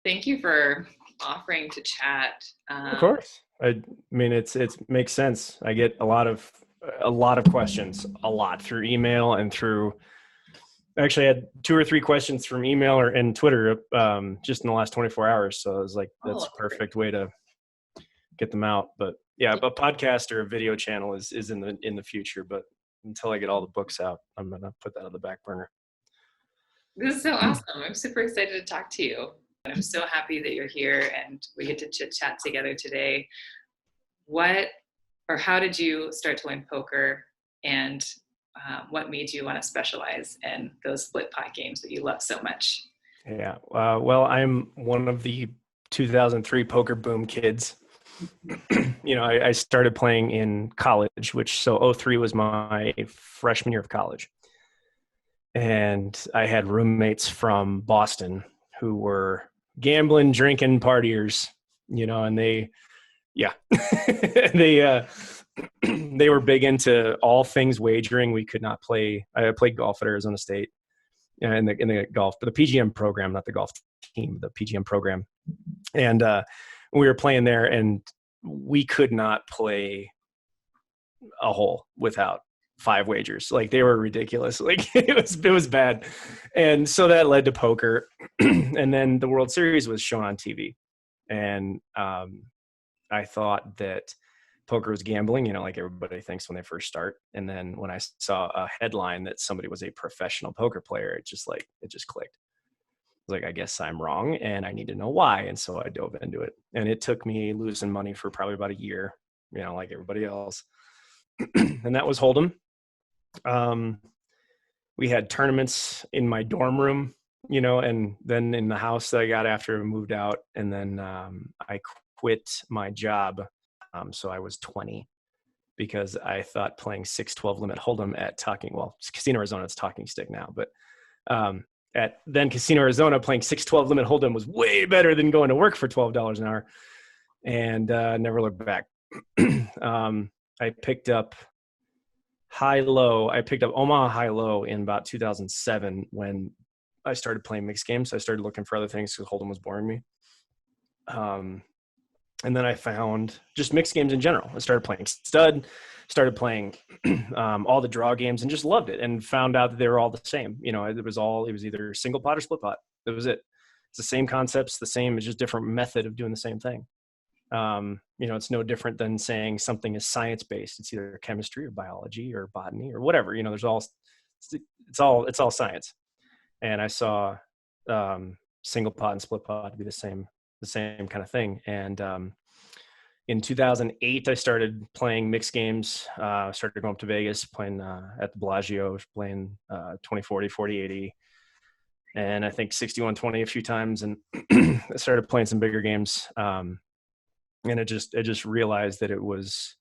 Thank you for offering to chat. Of course. I mean, it makes sense. I get a lot of questions, a lot through email and through. Actually, I had 2 or 3 questions from email and Twitter just in the last 24 hours. So I was like, that's a perfect way to get them out. But yeah, a podcast or a video channel is in the future. But until I get all the books out, I'm gonna put that on the back burner. This is so awesome. I'm super excited to talk to you. I'm so happy that you're here and we get to chit chat together today. How did you start to learn poker, and what made you want to specialize in those split pot games that you love so much? Yeah. Well, I'm one of the 2003 poker boom kids. I started playing in college, so 03 was my freshman year of college. And I had roommates from Boston who were gambling, drinking, partiers, and they they were big into all things wagering. We could not play. I played golf at Arizona State in the golf, but the PGM program, not the golf team, the PGM program. And we were playing there, and we could not play a hole without 5 wagers. Like, they were ridiculous. Like, it was bad. And so that led to poker. And then the World Series was shown on TV. And I thought that poker was gambling, like everybody thinks when they first start. And then when I saw a headline that somebody was a professional poker player, it just clicked. I was like, I guess I'm wrong and I need to know why. And so I dove into it. And it took me losing money for probably about a year, like everybody else. And that was Holdem. We had tournaments in my dorm room, and then in the house that I got after I moved out. And then I quit my job. So I was 20 because I thought playing 6-12 limit Holdem at Casino Arizona, it's Talking Stick now, but at then Casino Arizona, playing 6-12 limit Holdem was way better than going to work for $12 an hour, and never looked back. I picked up high-low. I picked up Omaha High-Low in about 2007 when I started playing mixed games. I started looking for other things because Holdem was boring me. And then I found just mixed games in general. I started playing stud, started playing all the draw games, and just loved it, and found out that they were all the same. It was either single pot or split pot. That was it. It's the same concepts, the same, it's just different method of doing the same thing. It's no different than saying something is science-based. It's either chemistry or biology or botany or whatever, it's all science. And I saw single pot and split pot to be the same kind of thing. And in 2008, I started playing mixed games. Started going up to Vegas, playing at the Bellagio, playing 2040, 4080, and I think 6120 a few times. And I started playing some bigger games. And I just realized that it was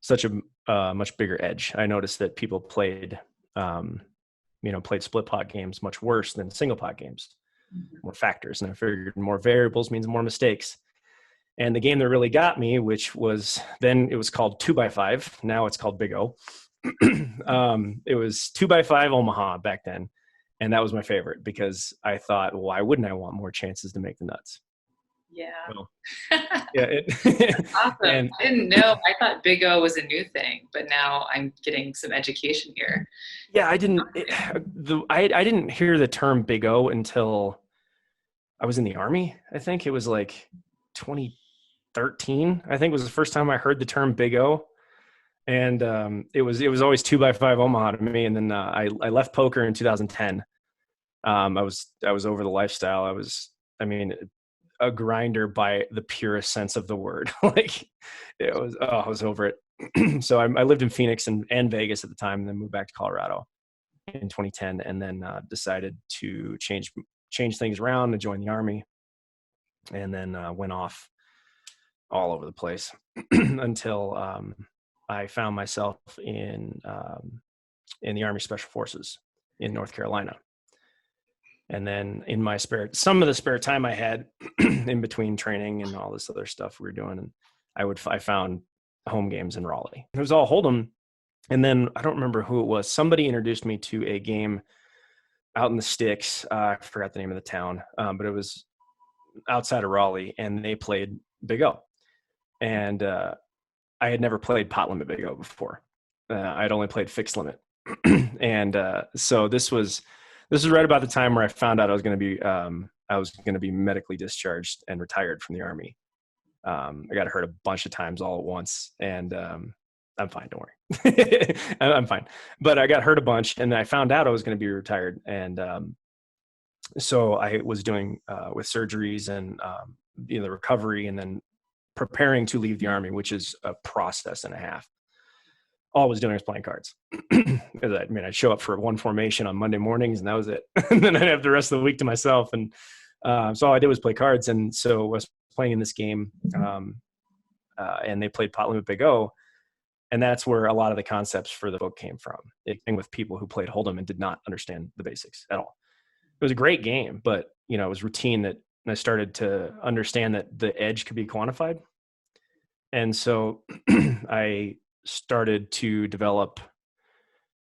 such a much bigger edge. I noticed that people played split pot games much worse than single pot games. More factors, and I figured more variables means more mistakes. And the game that really got me, which was then, it was called 2x5. Now it's called BigO. It was 2x5 Omaha back then, and that was my favorite because I thought, well, why wouldn't I want more chances to make the nuts? Yeah. Well, yeah. Awesome. And I didn't know. I thought BigO was a new thing, but now I'm getting some education here. Yeah, I didn't hear the term BigO until I was in the Army. I think it was like 2013. I think was the first time I heard the term BigO, and it was always 2x5 Omaha to me. And then I left poker in 2010. I was over the lifestyle. I mean, a grinder by the purest sense of the word. Like, I was over it. So I lived in Phoenix and Vegas at the time, and then moved back to Colorado in 2010, and then decided to change things around and join the Army, and then went off all over the place until I found myself in the Army Special Forces in North Carolina. And then in some of the spare time I had in between training and all this other stuff we were doing, and I found home games in Raleigh. It was all Holdem. And then I don't remember who it was. Somebody introduced me to a game out in the sticks. I forgot the name of the town, but it was outside of Raleigh, and they played BigO. And I had never played pot limit BigO before. I'd only played fixed limit. And so this was right about the time where I found out I was going to be medically discharged and retired from the Army. I got hurt a bunch of times all at once, and I'm fine. Don't worry. I'm fine. But I got hurt a bunch, and I found out I was going to be retired. And so I was doing with surgeries and the recovery, and then preparing to leave the Army, which is a process and a half. All I was doing was playing cards. I'd show up for one formation on Monday mornings, and that was it. And then I'd have the rest of the week to myself. And so all I did was play cards. And so I was playing in this game, and they played pot limit BigO. And that's where a lot of the concepts for the book came from. It with people who played Holdem and did not understand the basics at all. It was a great game, but it was routine that I started to understand that the edge could be quantified. And so I started to develop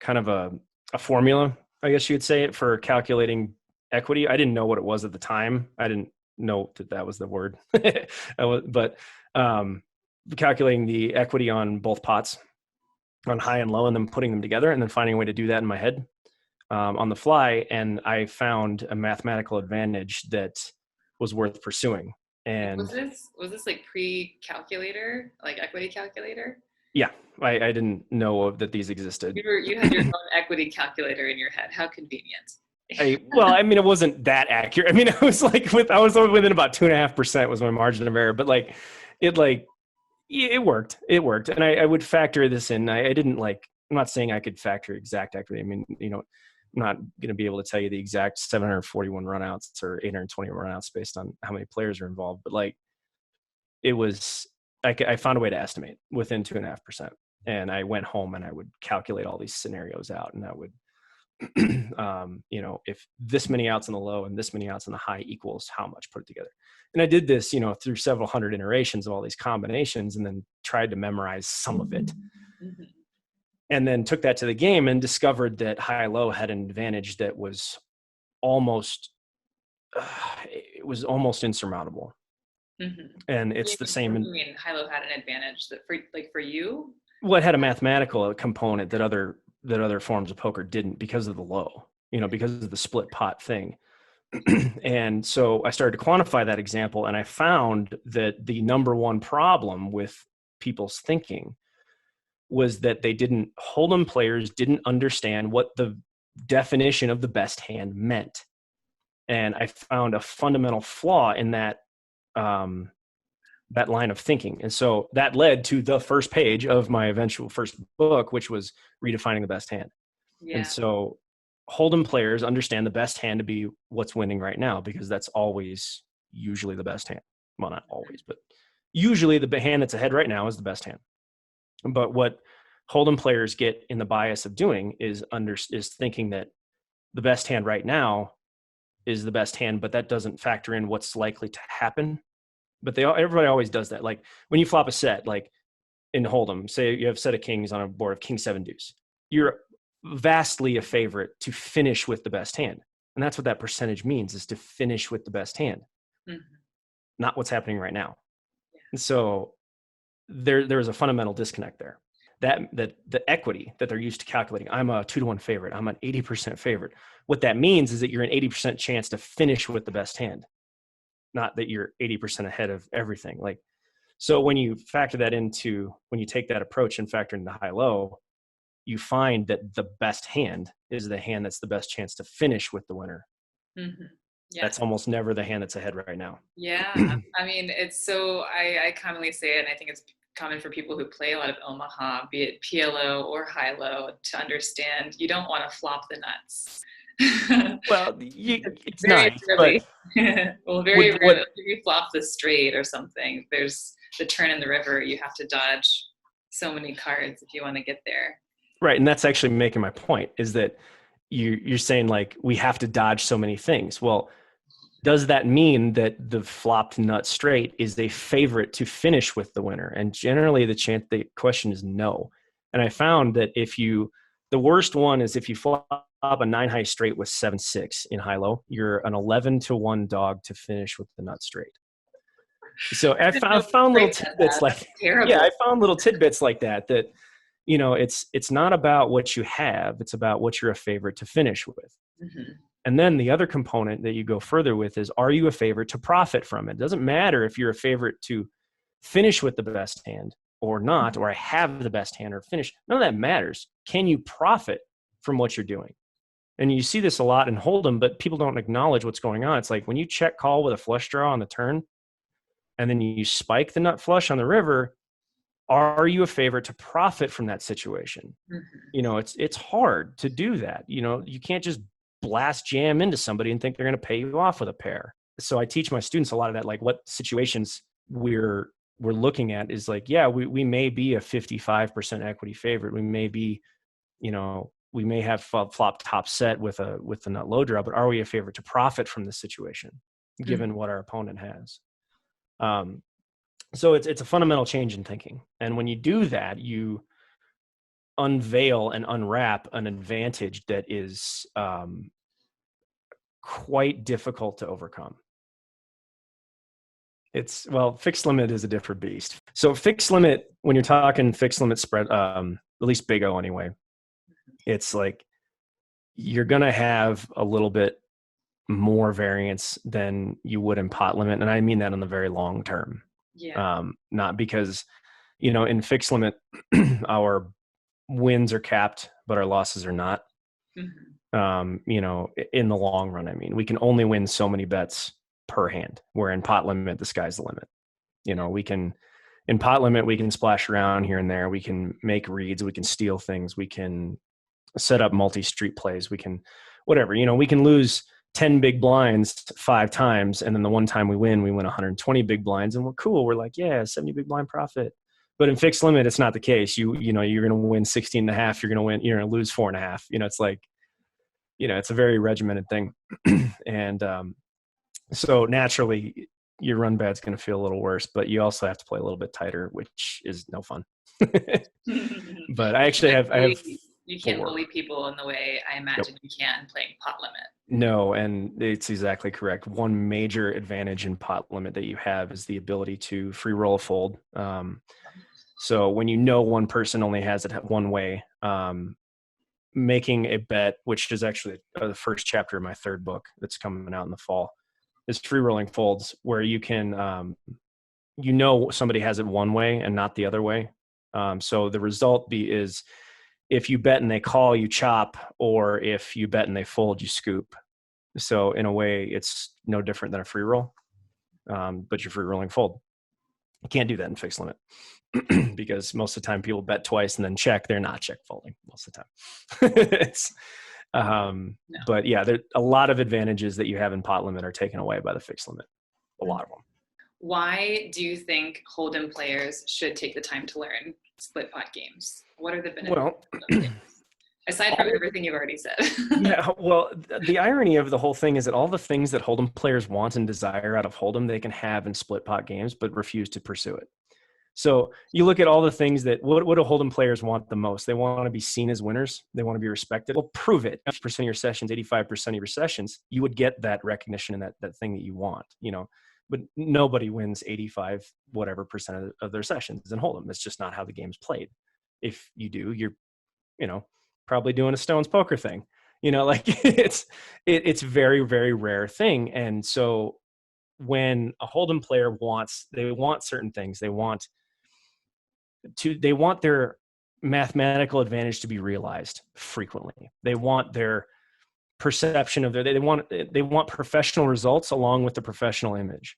kind of a formula, I guess you'd say, for calculating equity. I didn't know what it was at the time. I didn't know that was the word, but calculating the equity on both pots, on high and low, and then putting them together, and then finding a way to do that in my head on the fly. And I found a mathematical advantage that was worth pursuing. And was this like pre-calculator, like equity calculator? Yeah, I didn't know that these existed. You had your own equity calculator in your head. How convenient. It wasn't that accurate. It was I was within about 2.5% was my margin of error, but it worked. It worked. And I would factor this in. I didn't I'm not saying I could factor exact equity. I'm not going to be able to tell you the exact 741 runouts or 820 runouts based on how many players are involved. But it was, I found a way to estimate within 2.5%. And I went home and I would calculate all these scenarios out, and I would, if this many outs in the low and this many outs in the high equals how much, put it together. And I did this, through several hundred iterations of all these combinations, and then tried to memorize some of it. Mm-hmm. And then took that to the game and discovered that high-low had an advantage that was almost insurmountable. Mm-hmm. And it's the same. You mean high-low had an advantage that for you? Well, it had a mathematical component that other forms of poker didn't, because of the low, because of the split pot thing. And so I started to quantify that example, and I found that the number one problem with people's thinking was that Holdem players didn't understand what the definition of the best hand meant. And I found a fundamental flaw in that line of thinking. And so that led to the first page of my eventual first book, which was redefining the best hand. Yeah. And so Holdem players understand the best hand to be what's winning right now, because that's always usually the best hand. Well, not always, but usually the hand that's ahead right now is the best hand. But what Holdem players get in the bias of doing is thinking that the best hand right now is the best hand, but that doesn't factor in what's likely to happen. But everybody always does that. Like when you flop a set, like in Holdem, say you have a set of kings on a board of king 7 deuce, you're vastly a favorite to finish with the best hand. And that's what that percentage means, is to finish with the best hand, not what's happening right now. Yeah. And so there's a fundamental disconnect there. That the equity that they're used to calculating, I'm a 2-to-1 favorite, I'm an 80% favorite. What that means is that you're an 80% chance to finish with the best hand, not that you're 80% ahead of everything. So when you factor that into, when you take that approach and factor into high-low, you find that the best hand is the hand that's the best chance to finish with the winner. Mm-hmm. Yeah. That's almost never the hand that's ahead right now. Yeah. It's so, I commonly say it, and I think it's common for people who play a lot of Omaha, be it PLO or high-low, to understand you don't want to flop the nuts. Well, it's nice, rarely. Well, very rarely. If you flop the straight or something, there's the turn in the river. You have to dodge so many cards if you want to get there. Right, and that's actually making my point, is that you're saying we have to dodge so many things. Well, does that mean that the flopped nut straight is a favorite to finish with the winner? And generally the question is no. And I found that if you The worst one is if you flop a 9 high straight with 7-6 in high low, you're an 11-1 dog to finish with the nut straight. So I found little tidbits like, yeah, I found little tidbits like that, you know, it's not about what you have, it's about what you're a favorite to finish with. Mm-hmm. And then the other component that you go further with is, are you a favorite to profit from it? It doesn't matter if you're a favorite to finish with the best hand or not, or I have the best hand or finish. None of that matters. Can you profit from what you're doing? And you see this a lot in Holdem, but people don't acknowledge what's going on. It's like when you check call with a flush draw on the turn, and then you spike the nut flush on the river, are you a favorite to profit from that situation? Mm-hmm. You know, it's hard to do that. You know, you can't just blast jam into somebody and think they're going to pay you off with a pair. So I teach my students a lot of that, like what situations we're looking at is like, yeah, we may be a 55% equity favorite. We may be, you know, we may have flop top set with the nut low draw, but are we a favorite to profit from this situation given Mm-hmm. what our opponent has? So it's a fundamental change in thinking. And when you do that, you unveil and unwrap an advantage that is quite difficult to overcome. Fixed limit is a different beast. So fixed limit, when you're talking fixed limit spread, at least Big O anyway, it's like you're going to have a little bit more variance than you would in pot limit. And I mean that on the very long term. Yeah. Not because, you know, in fixed limit, our wins are capped, but our losses are not. Mm-hmm. You know, in the long run, I mean, we can only win so many bets per hand, where in pot limit, the sky's the limit. You know, in pot limit, we can splash around here and there. We can make reads. We can steal things. We can set up multi-street plays. We can, whatever, you know, we can lose 10 big blinds 5 times. And then the one time we win 120 big blinds and we're cool. We're like, yeah, 70 big blind profit. But in fixed limit, it's not the case. You know, you're going to win 16 and a half. You're going to lose 4.5. You know, it's like, you know, it's a very regimented thing. And so naturally your run bad's going to feel a little worse, but you also have to play a little bit tighter, which is no fun. But I actually have you can't 4. bully people in the way I imagine you can playing pot limit. No, and it's exactly correct. One major advantage in pot limit that you have is the ability to free roll a fold. So when you know one person only has it one way, making a bet, which is actually the first chapter of my 3rd book that's coming out in the fall, is free rolling folds, where you can, you know, somebody has it one way and not the other way. So the result is if you bet and they call, you chop, or if you bet and they fold, you scoop. So in a way, it's no different than a free roll, but you're free rolling fold. You can't do that in fixed limit because most of the time people bet twice and then check. They're not check folding most of the time. No. But yeah, there a lot of advantages that you have in pot limit are taken away by the fixed limit. A lot of them. Why do you think Holdem players should take the time to learn split pot games? What are the benefits? Well, aside from everything you've already said. Yeah, well, the irony of the whole thing is that all the things that Holdem players want and desire out of Holdem, they can have in split pot games, but refuse to pursue it. So you look at all the things that, what do Holdem players want the most? They want to be seen as winners. They want to be respected. Well, prove it. 50% of your sessions, 85% of your sessions, you would get that recognition and that thing that you want, you know. But nobody wins 85 whatever percent of their sessions in Holdem. That's just not how the game's played. If you do, you're, you know, probably doing a Stones poker thing. You know, like it's very, very rare thing. And so when a Holdem player they want certain things. They want their mathematical advantage to be realized frequently. They want their perception of they want professional results along with the professional image.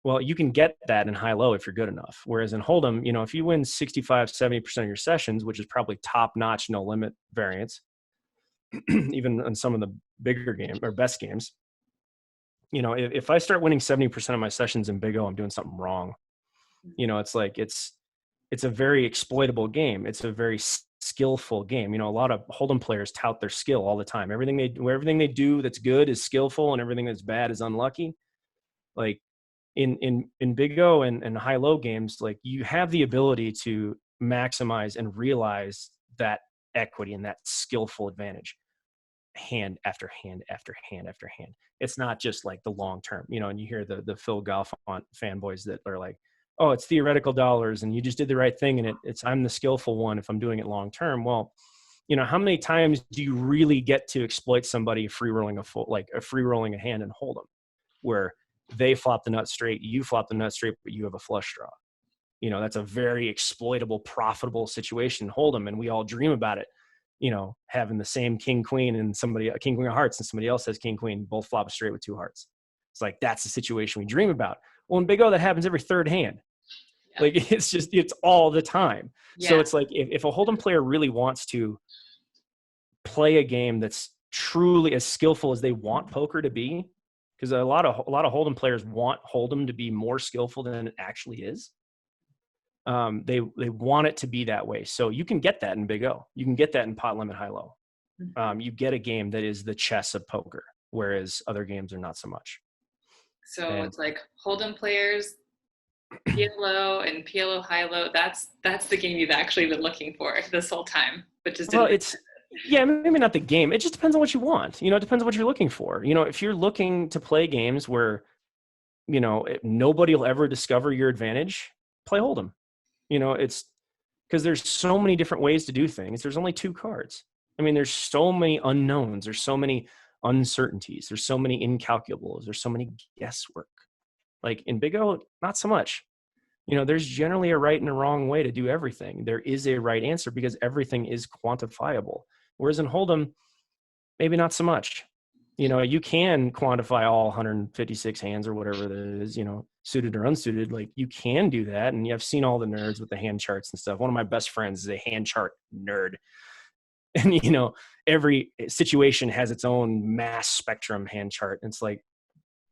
Well, you can get that in high-low if you're good enough. Whereas in Holdem, you know, if you win 65, 70% of your sessions, which is probably top-notch, no limit variance, even in some of the bigger games or best games, you know, if I start winning 70% of my sessions in Big O, I'm doing something wrong. You know, it's like, it's a very exploitable game. It's a very skillful game. You know, a lot of Holdem players tout their skill all the time. Everything they do that's good is skillful, and everything that's bad is unlucky. Like in Big O and high-low games, like you have the ability to maximize and realize that equity and that skillful advantage, hand after hand after hand after hand. It's not just like the long term, and you hear the Phil Galfond fanboys that are like, oh, it's theoretical dollars and you just did the right thing and it's I'm the skillful one if I'm doing it long term. Well, how many times do you really get to exploit somebody free rolling a hand and hold them, where they flop the nut straight, you flop the nut straight, but you have a flush draw. That's a very exploitable, profitable situation. Hold them, and we all dream about it. Having the same king queen and a king queen of hearts, and somebody else has king queen, both flop straight with 2 hearts. It's like that's the situation we dream about. Well, in Big O, that happens every third hand. Yeah. Like it's all the time. Yeah. So it's like if a Hold'em player really wants to play a game that's truly as skillful as they want poker to be, because a lot of Hold'em players want Hold'em to be more skillful than it actually is. They want it to be that way. So you can get that in Big O. You can get that in pot limit high low. You get a game that is the chess of poker, whereas other games are not so much. So it's like Hold'em players, PLO and PLO high low. That's the game you've actually been looking for this whole time, but just maybe not the game. It just depends on what you want. It depends on what you're looking for. If you're looking to play games where nobody will ever discover your advantage, play Hold'em. It's because there's so many different ways to do things. There's only 2 cards. I mean, there's so many unknowns. There's so many uncertainties. There's so many incalculables. There's so many guesswork. Like in Big O, not so much. There's generally a right and a wrong way to do everything. There is a right answer because everything is quantifiable. Whereas in Hold'em, maybe not so much. You can quantify all 156 hands or whatever that is, suited or unsuited. Like you can do that. And I've seen all the nerds with the hand charts and stuff. One of my best friends is a hand chart nerd. And, every situation has its own mass spectrum hand chart. And it's like,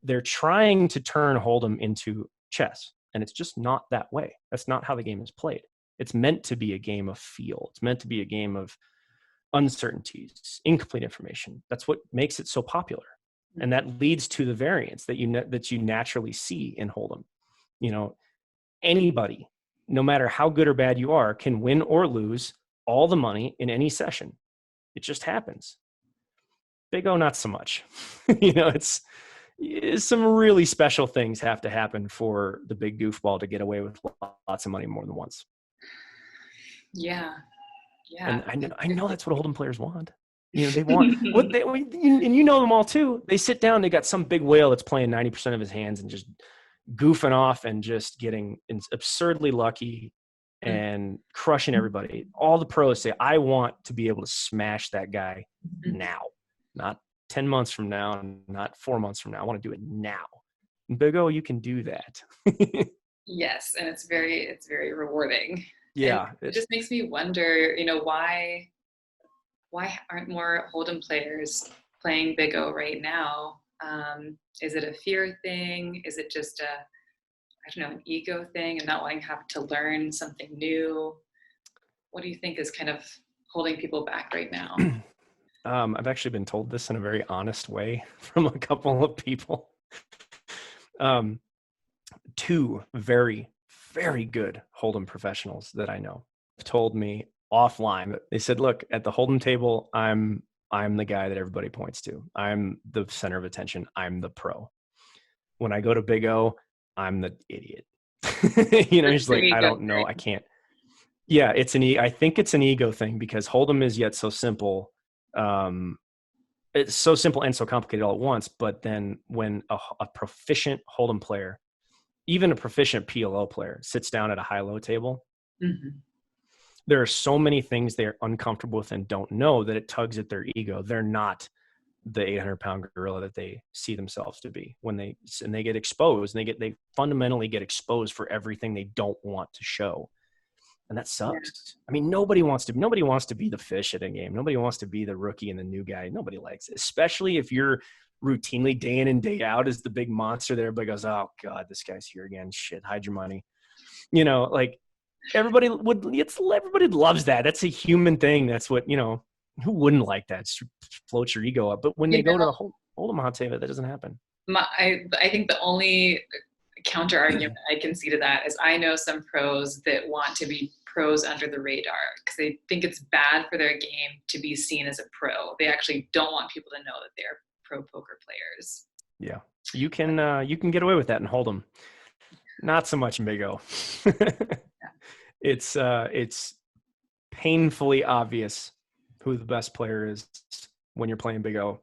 they're trying to turn Hold'em into chess. And it's just not that way. That's not how the game is played. It's meant to be a game of feel. It's meant to be a game of uncertainties, incomplete information. That's what makes it so popular. And that leads to the variance that you naturally see in Hold'em. Anybody, no matter how good or bad you are, can win or lose all the money in any session. It just happens. Big O, not so much. It's some really special things have to happen for the big goofball to get away with lots of money more than once. Yeah. Yeah. And I know that's what Hold'em players want. They want what they, and them all too. They sit down, they got some big whale that's playing 90% of his hands and just goofing off and just getting absurdly lucky and crushing everybody. All the pros say, I want to be able to smash that guy now, not 10 months from now, not 4 months from now. I want to do it now. In Big O, you can do that. Yes. And it's very rewarding. Yeah. And it just makes me wonder, why aren't more Hold'em players playing Big O right now? Is it a fear thing? Is it just an ego thing and not wanting to have to learn something new? What do you think is kind of holding people back right now? I've actually been told this in a very honest way from a couple of people. 2 very, very good Hold'em professionals that I know have told me offline that they said, look, at the Hold'em table, I'm the guy that everybody points to. I'm the center of attention. I'm the pro. When I go to Big O, I'm the idiot. He's like, I don't know. I can't. Yeah, I think it's an ego thing because Hold'em is yet so simple. It's so simple and so complicated all at once. But then when a proficient Hold'em player, even a proficient PLO player, sits down at a high-low table, there are so many things they're uncomfortable with and don't know that it tugs at their ego. They're not the 800-pound gorilla that they see themselves to be when they get exposed, and they fundamentally get exposed for everything they don't want to show. And that sucks. I mean, nobody wants to be the fish at a game. Nobody wants to be the rookie and the new guy. Nobody likes it, especially if you're routinely day in and day out as the big monster that everybody goes, oh God, this guy's here again. Shit, hide your money. Like everybody loves that. That's a human thing. That's what, who wouldn't like that? Just float your ego up. But when they go to the Omaha table, that doesn't happen. I think the only counter argument I can see to that is I know some pros that want to be pros under the radar because they think it's bad for their game to be seen as a pro. They actually don't want people to know that they're pro poker players. Yeah, you can get away with that and hold them. Not so much in Big O. It's painfully obvious who the best player is when you're playing Big O.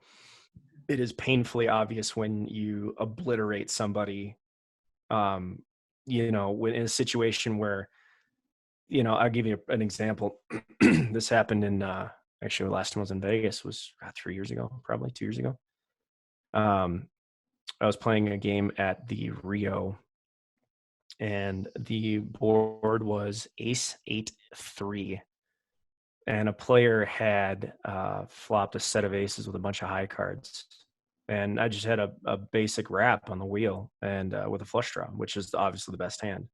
It is painfully obvious when you obliterate somebody, you know, when in a situation where, you know, I'll give you an example. This happened in, actually the last time I was in Vegas was 3 years ago, probably 2 years ago. I was playing a game at the Rio, and the board was Ace 8-3. And a player had flopped a set of aces with a bunch of high cards. And I just had a basic wrap on the wheel and with a flush draw, which is obviously the best hand.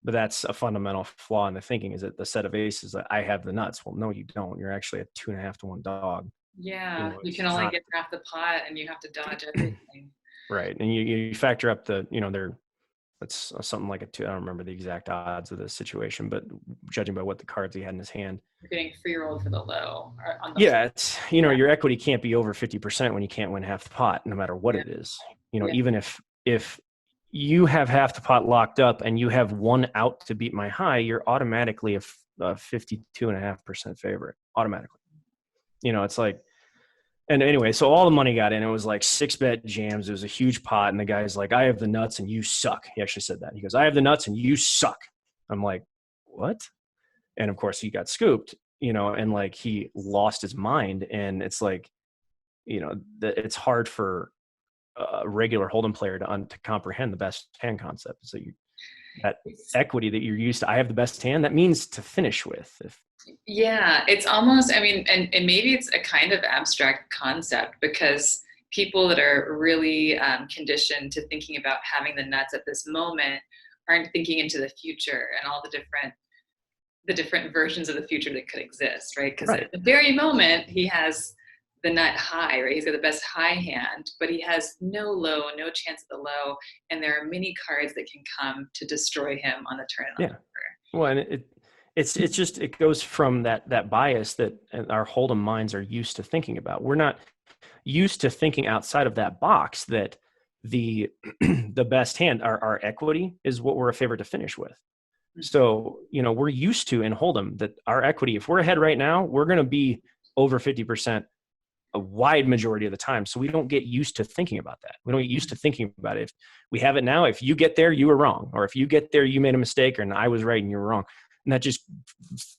But that's a fundamental flaw in the thinking, is that the set of aces that I have the nuts. Well, no, you don't. You're actually a 2.5 to 1 dog. Yeah, You know, you can only get half the pot and you have to dodge everything. Right. And you factor up the, you know, that's something like a 2. I don't remember the exact odds of the situation, but judging by what the cards he had in his hand. You're getting free rolled for the low. Yeah, it's, you know, your equity can't be over 50% when you can't win half the pot, no matter what it is. You know, even if you have half the pot locked up and you have one out to beat my high, you're automatically a 52.5% favorite, automatically. You know, it's like, and anyway, so all the money got in. It was like 6-bet jams. It was a huge pot. And the guy's like, I have the nuts and you suck. He actually said that. He goes, I have the nuts and you suck. I'm like, what? And of course he got scooped, you know, and like he lost his mind. And it's like, you know, it's hard for a regular Hold'em player to comprehend the best hand concept. So that equity that you're used to, I have the best hand, that means to finish with. Yeah, it's almost, I mean, and maybe it's a kind of abstract concept because people that are really conditioned to thinking about having the nuts at this moment aren't thinking into the future and all the different versions of the future that could exist, right? Because at the very moment he has the nut high, right? He's got the best high hand, but he has no low, no chance at the low, and there are many cards that can come to destroy him on the turn. Yeah. Well, and it's just, it goes from that bias that our Hold'em minds are used to thinking about. We're not used to thinking outside of that box that the best hand, our equity, is what we're a favorite to finish with. So, you know, we're used to in Hold'em that our equity, if we're ahead right now, we're going to be over 50% a wide majority of the time. So we don't get used to thinking about that. We don't get used to thinking about it. If we have it now, if you get there, you were wrong. Or if you get there, you made a mistake, and I was right and you were wrong. And that just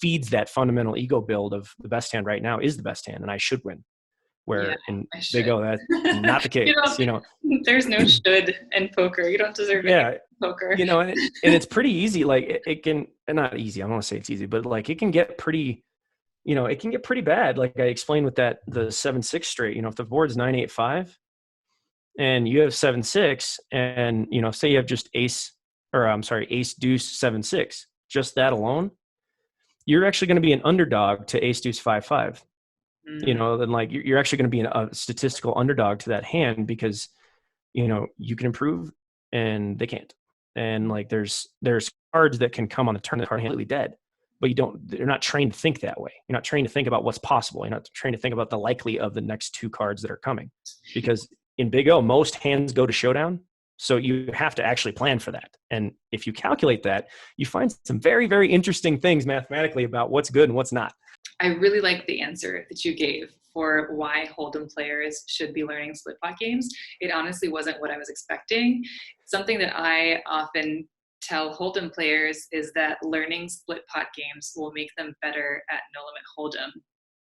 feeds that fundamental ego build of the best hand right now is the best hand and I should win. Where in Big O, that's not the case. you know, there's no should in poker. You don't deserve it in poker. You know, and it's pretty easy. Like it can, not easy. I don't want to say it's easy, but like it can get pretty, you know, it can get pretty bad. Like I explained with the 7-6 straight, you know, if the board's 9-8-5 and you have 7-6 and, you know, say you have just ace deuce 7-6, just that alone, you're actually going to be an underdog to ace deuce 5-5. You know, then like you're actually going to be a statistical underdog to that hand because, you know, you can improve and they can't. And like there's cards that can come on the turn that are completely dead, but you're not trained to think that way. You're not trained to think about what's possible. You're not trained to think about the likely of the next 2 cards that are coming, because in Big O, most hands go to showdown. So you have to actually plan for that. And if you calculate that, you find some very, very interesting things mathematically about what's good and what's not. I really like the answer that you gave for why Hold'em players should be learning split pot games. It honestly wasn't what I was expecting. Something that I often tell Hold'em players is that learning split pot games will make them better at No Limit Hold'em.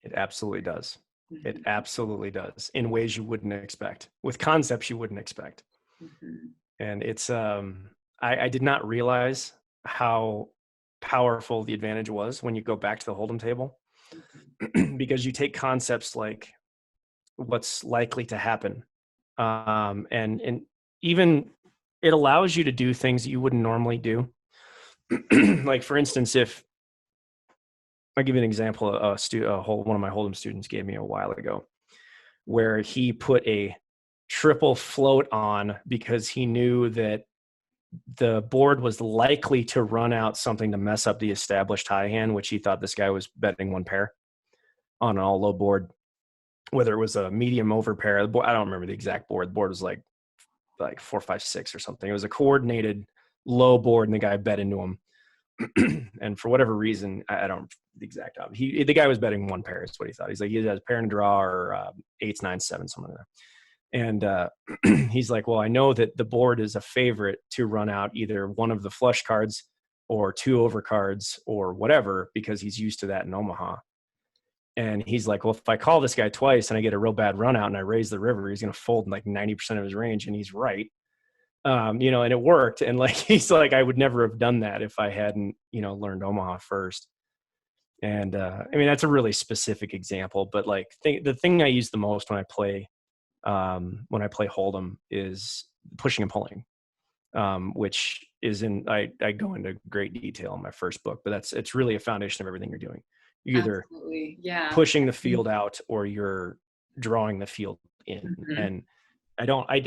It absolutely does. Mm-hmm. It absolutely does, in ways you wouldn't expect, with concepts you wouldn't expect. Mm-hmm. And it's, I did not realize how powerful the advantage was when you go back to the Hold'em table. Because you take concepts like what's likely to happen, and even it allows you to do things that you wouldn't normally do. Like for instance, if I'll give you an example, one of my Hold'em students gave me a while ago, where he put a triple float on because he knew that the board was likely to run out something to mess up the established high hand, which he thought this guy was betting one pair on an all low board, whether it was a medium over pair. I don't remember the exact board. The board was like 4, 5, 6 or something. It was a coordinated low board, and the guy bet into him. And for whatever reason, I don't the exact the guy was betting one pair is what he thought. He's like, he has a pair and draw or 8s, 9s, 7s, something like that. And he's like, well, I know that the board is a favorite to run out either one of the flush cards or 2 over cards or whatever, because he's used to that in Omaha. And he's like, well, if I call this guy twice and I get a real bad run out and I raise the river, he's going to fold in like 90% of his range. And he's right. And it worked. And like, he's like, I would never have done that if I hadn't, learned Omaha first. And I mean, that's a really specific example, but like the thing I use the most when I play Holdem is pushing and pulling, which is I go into great detail in my first book, but it's really a foundation of everything you're doing. You're either pushing the field out or you're drawing the field in. Mm-hmm. And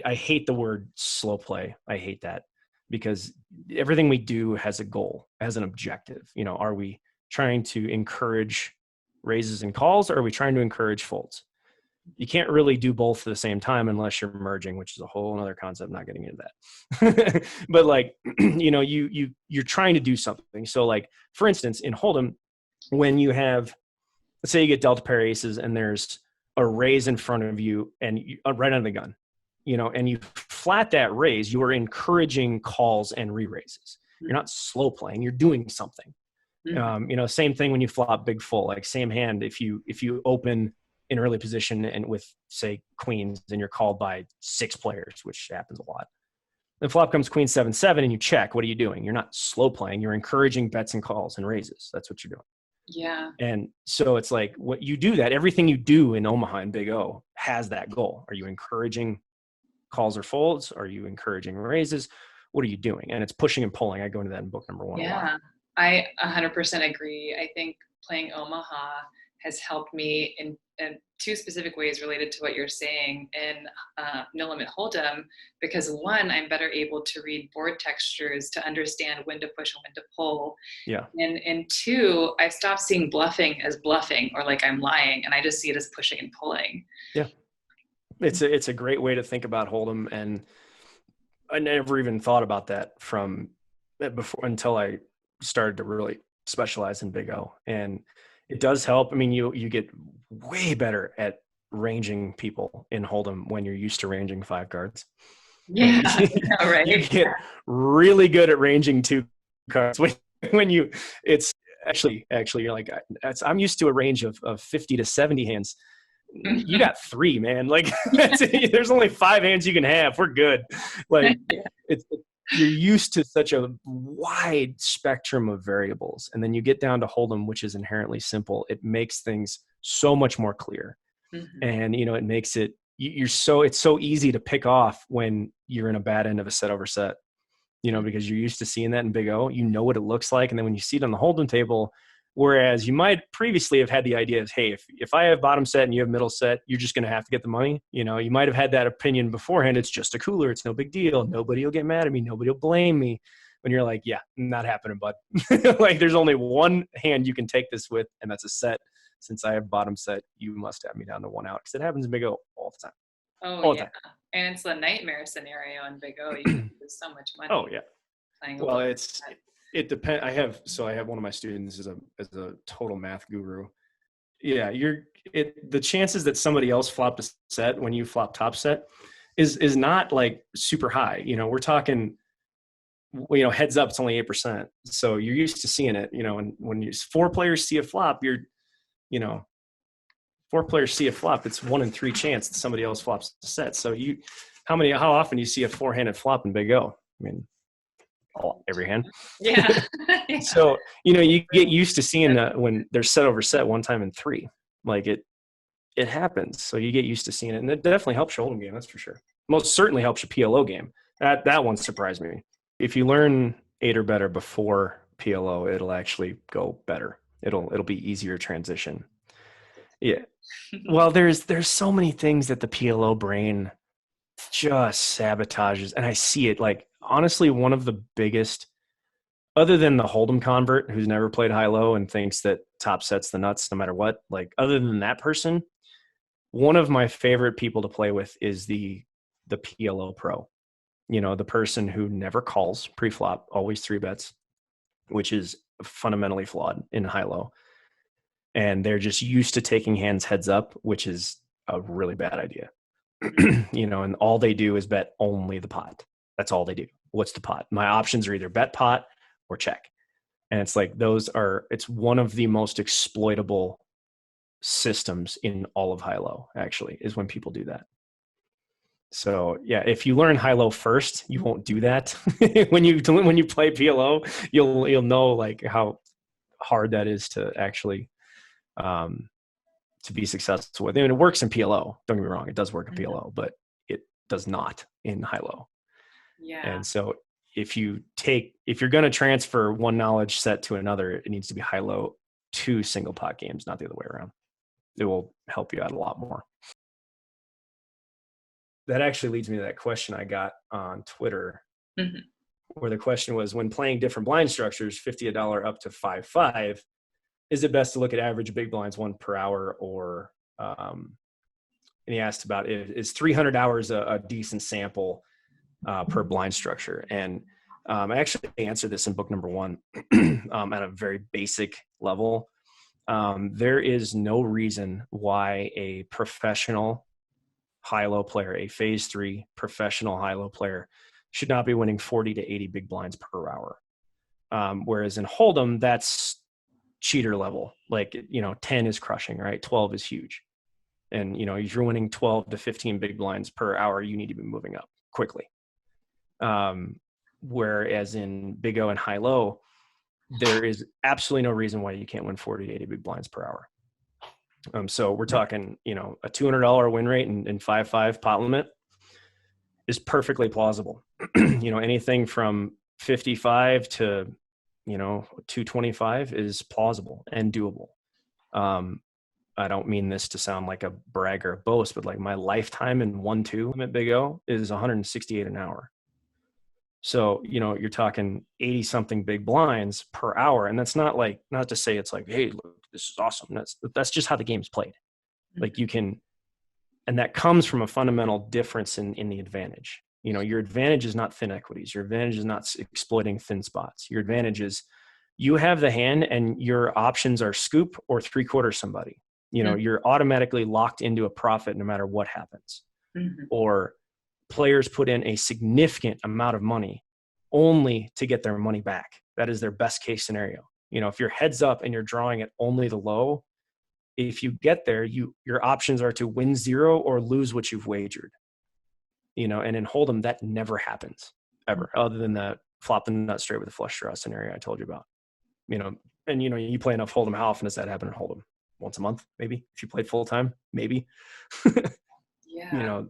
I hate the word slow play. I hate that because everything we do has a goal, has an objective. Are we trying to encourage raises and calls, or are we trying to encourage folds? You can't really do both at the same time unless you're merging, which is a whole other concept. Not getting into that, but like, you're trying to do something. So like, for instance, in Holdem, when you have, let's say you get dealt a pair of aces and there's a raise in front of you and right under the gun, and you flat that raise, you are encouraging calls and re-raises. You're not slow playing, you're doing something. Mm-hmm. Same thing when you flop big full, like same hand. If you open in early position and with say queens, then you're called by 6 players, which happens a lot. The flop comes queen 7-7 and you check. What are you doing? You're not slow playing. You're encouraging bets and calls and raises. That's what you're doing. Yeah. And so it's like what you do that everything you do in Omaha and Big O has that goal. Are you encouraging calls or folds? Are you encouraging raises? What are you doing? And it's pushing and pulling. I go into that in book number 1. Yeah, I 100% agree. I think playing Omaha has helped me in 2 specific ways related to what you're saying in No Limit Holdem, because 1, I'm better able to read board textures to understand when to push and when to pull. Yeah. And 2, I stopped seeing bluffing as bluffing or like I'm lying, and I just see it as pushing and pulling. Yeah. It's a great way to think about Holdem, and I never even thought about that from before until I started to really specialize in Big O. And it does help. I mean, you get way better at ranging people in Holdem when you're used to ranging 5 cards. Yeah, right. You get really good at ranging 2 cards when it's actually you're like, I'm used to a range of 50 to 70 hands. You got 3, man. Like there's only 5 hands you can have. We're good. Like you're used to such a wide spectrum of variables. And then you get down to Holdem, which is inherently simple. It makes things so much more clear. Mm-hmm. And, it makes it, it's so easy to pick off when you're in a bad end of a set over set, because you're used to seeing that in Big O, what it looks like. And then when you see it on the Holdem table, whereas you might previously have had the idea of, hey, if I have bottom set and you have middle set, you're just going to have to get the money. You might have had that opinion beforehand. It's just a cooler. It's no big deal. Nobody will get mad at me. Nobody will blame me. When you're like, yeah, not happening, bud. Like there's only one hand you can take this with, and that's a set. Since I have bottom set, you must have me down to 1 out, because it happens in Big O all the time. Oh, yeah. And it's the nightmare scenario in Big O. You can lose so much money. Oh, yeah. Well, it depends. I have one of my students is a total math guru. Yeah, the chances that somebody else flopped a set when you flop top set is not like super high. We're talking, heads up, it's only 8%. So you're used to seeing it, and when 4 players see a flop, 4 players see a flop, it's 1 in 3 chance that somebody else flops a set. So how often do you see a 4-handed flop in Big O? I mean, every hand. Yeah. Yeah. So, you get used to seeing when there's set over set 1 time in 3, like it happens. So you get used to seeing it, and it definitely helps your Holdem game. That's for sure. Most certainly helps your PLO game. That one surprised me. If you learn 8 or better before PLO, it'll actually go better. It'll be easier transition. Yeah. Well, there's so many things that the PLO brain just sabotages, and I see it. Like honestly, one of the biggest, other than the Holdem convert who's never played high-low and thinks that top sets the nuts no matter what, like other than that person, one of my favorite people to play with is the PLO pro. You know, the person who never calls pre-flop, always three bets, which is fundamentally flawed in high-low. And they're just used to taking hands heads up, which is a really bad idea. You know, and all they do is bet only the pot. That's all they do. What's the pot? My options are either bet pot or check. And it's like, it's one of the most exploitable systems in all of high-low, actually, is when people do that. So yeah, if you learn high-low first, you won't do that. when you play PLO, you'll know like how hard that is to actually to be successful with. And it works in PLO. Don't get me wrong, it does work in PLO, but it does not in high-low. Yeah. And so if you're going to transfer one knowledge set to another, it needs to be high-low to single pot games, not the other way around. It will help you out a lot more. That actually leads me to that question I got on Twitter, where the question was, when playing different blind structures, $50 up to 5-5, is it best to look at average big blinds 1 per hour, or and he asked about, is 300 hours a decent sample per blind structure? And I actually answered this in book number 1 at a very basic level. There is no reason why a professional high-low player, a phase 3 professional high-low player, should not be winning 40 to 80 big blinds per hour. Whereas in Holdem, that's cheater level. Like, 10 is crushing, right? 12 is huge. And, if you're winning 12 to 15 big blinds per hour, you need to be moving up quickly. Whereas in BigO and high-low, there is absolutely no reason why you can't win 40 to 80 big blinds per hour. So we're talking, a $200 win rate and 5-5 pot limit is perfectly plausible. Anything from 55 to, 225 is plausible and doable. I don't mean this to sound like a brag or a boast, but like my lifetime in 1-2 at BigO is 168 an hour. So, you're talking 80 something big blinds per hour. And that's not to say it's like, hey, look, this is awesome. That's just how the game's played. Like and that comes from a fundamental difference in the advantage. Your advantage is not thin equities. Your advantage is not exploiting thin spots. Your advantage is you have the hand and your options are scoop or 3/4 somebody. You're automatically locked into a profit no matter what happens. Or players put in a significant amount of money only to get their money back. That is their best case scenario. If you're heads up and you're drawing at only the low, if you get there, your options are to win 0 or lose what you've wagered. And in Holdem, that never happens ever, other than that flop the nut straight with a flush draw scenario I told you about. And you play enough Holdem. How often does that happen in Holdem? Once a month, maybe, if you played full time, maybe. Yeah.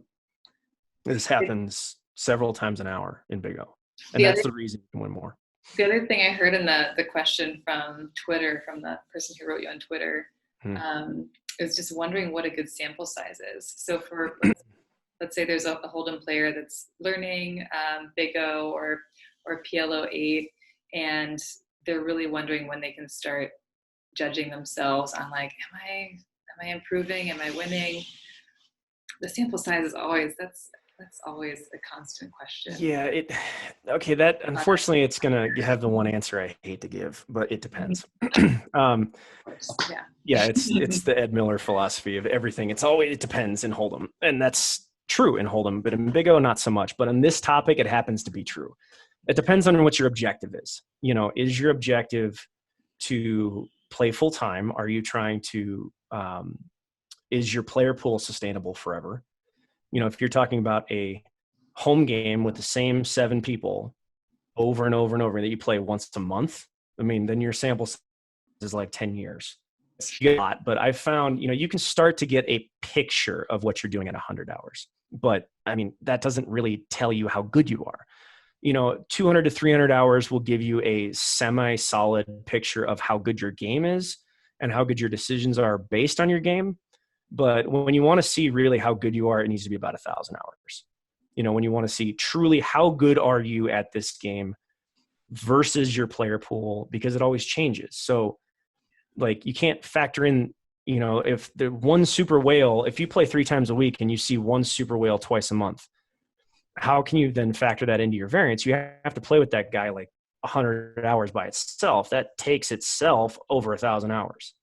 This happens several times an hour in BigO. And that's the reason you can win more. The other thing I heard in the question from Twitter, from the person who wrote you on Twitter, is just wondering what a good sample size is. So for, let's say there's a Holdem player that's learning BigO or PLO8, and they're really wondering when they can start judging themselves on like, am I improving? Am I winning? The sample size is always, that's always a constant question. Yeah. That unfortunately it's going to have the one answer I hate to give, but it depends. Yeah. It's the Ed Miller philosophy of everything. It depends in Holdem. And that's true in Holdem, but in BigO, not so much. But on this topic, it happens to be true. It depends on what your objective is. Is your objective to play full time? Are you trying to, is your player pool sustainable forever? If you're talking about a home game with the same 7 people over and over and over that you play once a month, then your sample size is like 10 years. It's a lot, but I've found, you can start to get a picture of what you're doing at 100 hours. But that doesn't really tell you how good you are. 200 to 300 hours will give you a semi-solid picture of how good your game is and how good your decisions are based on your game. But when you want to see really how good you are, it needs to be about 1,000 hours. when you want to see truly how good are you at this game versus your player pool, because it always changes. So like you can't factor in, if the one super whale, if you play 3 times a week and you see one super whale twice a month, how can you then factor that into your variance? You have to play with that guy like 100 hours by itself. That takes itself over 1,000 hours.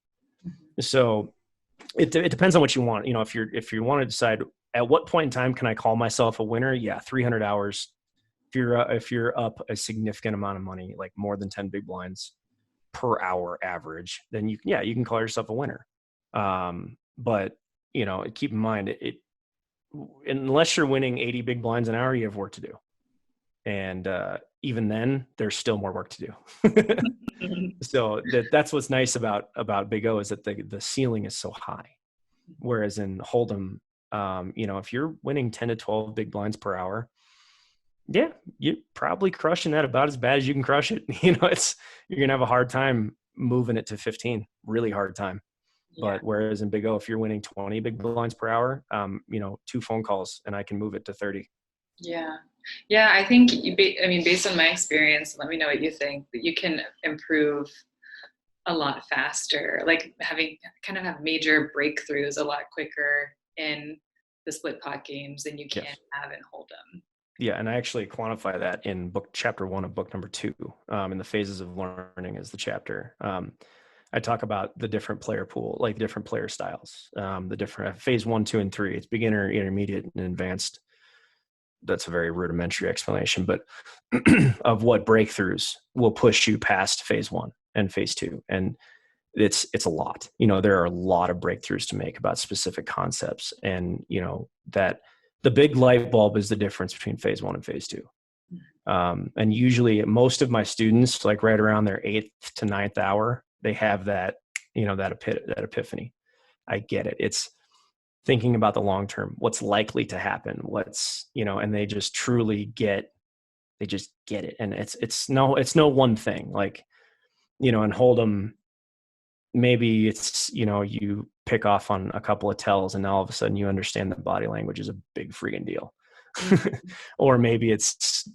So it depends on what you want. If you want to decide at what point in time can I call myself a winner? Yeah, 300 hours. If you're up a significant amount of money, like more than 10 big blinds per hour average, then you can call yourself a winner. But keep in mind unless you're winning 80 big blinds an hour, you have work to do. And even then, there's still more work to do. So that's what's nice about BigO is that the ceiling is so high. Whereas in Holdem, if you're winning 10 to 12 big blinds per hour, yeah, you're probably crushing that about as bad as you can crush it. You're going to have a hard time moving it to 15, really hard time. Yeah. But whereas in BigO, if you're winning 20 big blinds per hour, 2 phone calls and I can move it to 30. Yeah. Yeah. I think, based on my experience, let me know what you think, that you can improve a lot faster, like have major breakthroughs a lot quicker in the split pot games than you can have in Holdem. Yeah, and I actually quantify that in chapter 1 of book number 2, in the phases of learning is the chapter. I talk about the different player pool, like different player styles, the different phase 1, 2, and 3. It's beginner, intermediate, and advanced. That's a very rudimentary explanation, but of what breakthroughs will push you past phase 1 and phase 2. And it's a lot. There are a lot of breakthroughs to make about specific concepts, and that the big light bulb is the difference between phase 1 and phase 2. And usually most of my students, like right around their 8th to 9th hour, they have that, that epiphany. I get it. It's thinking about the long term, what's likely to happen, and they just truly get it. And it's no one thing. Like, in Holdem, maybe it's, you pick off on a couple of tells and now all of a sudden you understand that body language is a big freaking deal. Or maybe it's,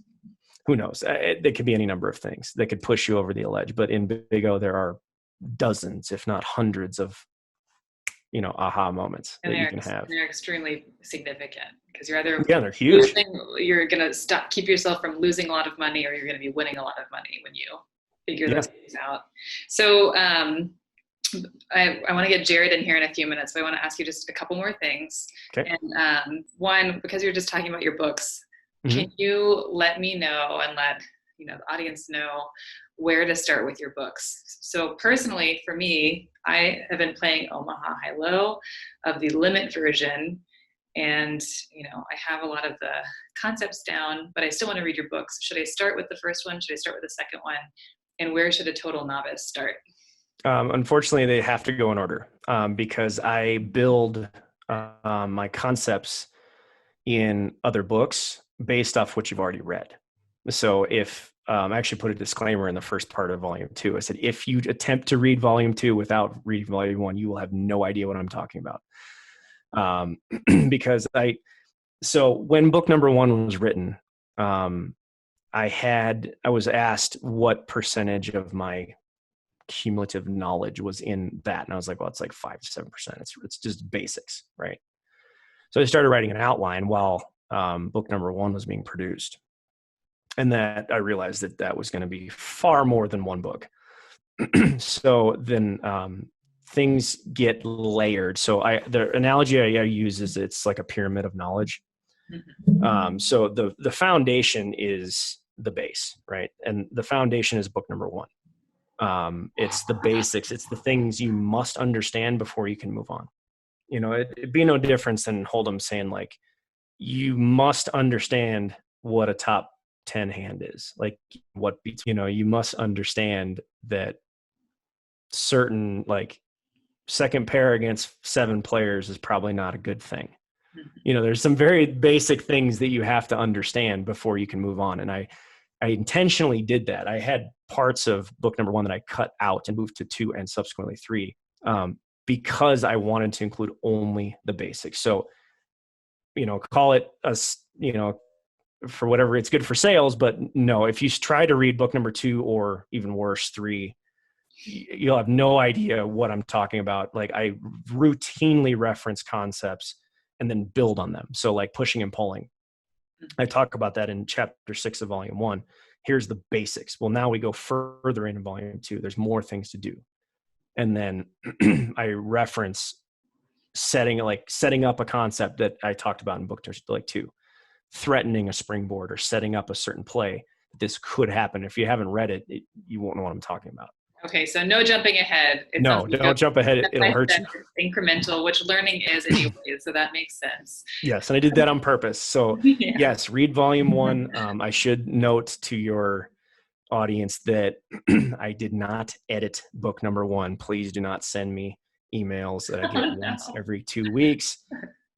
who knows? It could be any number of things that could push you over the ledge. But in BigO, there are dozens, if not hundreds of, aha moments and that you can have. They're extremely significant because you're either they're huge. You're going to keep yourself from losing a lot of money, or you're going to be winning a lot of money when you figure those things out. So, I want to get Jarrad in here in a few minutes, but I want to ask you just a couple more things. Okay. And one, because you're just talking about your books, can you let me know and let the audience know where to start with your books? So personally, for me, I have been playing Omaha Hi Low of the limit version, and I have a lot of the concepts down, but I still want to read your books. Should I start with the first one? Should I start with the second one? And where should a total novice start? Unfortunately, they have to go in order because I build my concepts in other books based off what you've already read. So if I actually put a disclaimer in the first part of volume 2, I said, if you attempt to read volume 2 without reading volume 1, you will have no idea what I'm talking about. Because so when book number 1 was written, I was asked what percentage of my cumulative knowledge was in that. And I was like, well, it's like 5 to 7%. It's just basics. Right. So I started writing an outline while book number 1 was being produced. And that I realized that was going to be far more than one book. So then things get layered. So the analogy I use is it's like a pyramid of knowledge. So the foundation is the base, right? And the foundation is book number 1. It's the basics. It's the things you must understand before you can move on. It'd be no difference than Holdem saying like, you must understand what a top 10 hand is, like what beats, you must understand that certain like second pair against 7 players is probably not a good thing. There's some very basic things that you have to understand before you can move on. And I intentionally did that. I had parts of book number 1 that I cut out and moved to 2 and subsequently 3 because I wanted to include only the basics. So, call it for whatever, it's good for sales, but no, if you try to read book number 2 or even worse, 3, you'll have no idea what I'm talking about. Like, I routinely reference concepts and then build on them. So like pushing and pulling, I talk about that in chapter 6 of volume 1. Here's the basics. Well, now we go further into volume 2. There's more things to do. And then I reference setting up a concept that I talked about in book 2, threatening a springboard or setting up a certain play. This could happen. If you haven't read it, you won't know what I'm talking about. Okay, so no jumping ahead. No, don't jump ahead. It'll hurt you. Incremental, which learning is anyway, so that makes sense. Yes, and I did that on purpose. So Yeah. yes, read volume 1. I should note to your audience that I did not edit book number 1. Please do not send me emails that I get once every 2 weeks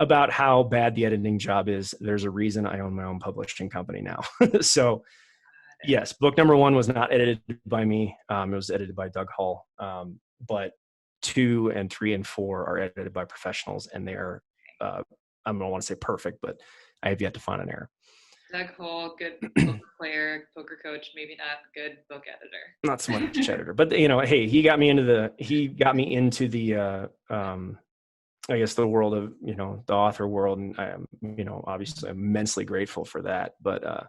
about how bad the editing job is. There's a reason I own my own publishing company now. So yes, book number 1 was not edited by me. It was edited by Doug Hall. But 2 and 3 and 4 are edited by professionals, and they are, I don't want to say perfect, but I have yet to find an error. Doug Hall, good poker player, poker coach, maybe not good book editor. Not so much editor, but hey, he got me into the I guess the world of, the author world. And I am, obviously immensely grateful for that. But I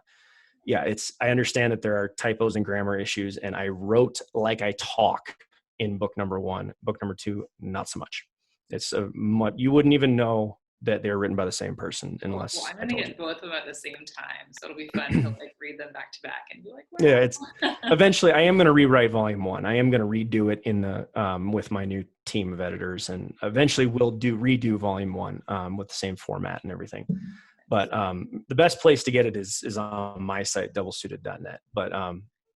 understand that there are typos and grammar issues, and I wrote like I talk in book number 1. Book number 2, not so much. It's you wouldn't even know that they're written by the same person unless I'm going to get both of them at the same time. So it'll be fun to read them back to back and be like, wow. Yeah, it's eventually I am going to rewrite volume 1. I am going to redo it in the, with my new team of editors, and eventually we'll redo volume 1, with the same format and everything. But, the best place to get it is on my site, doublesuited.net. But,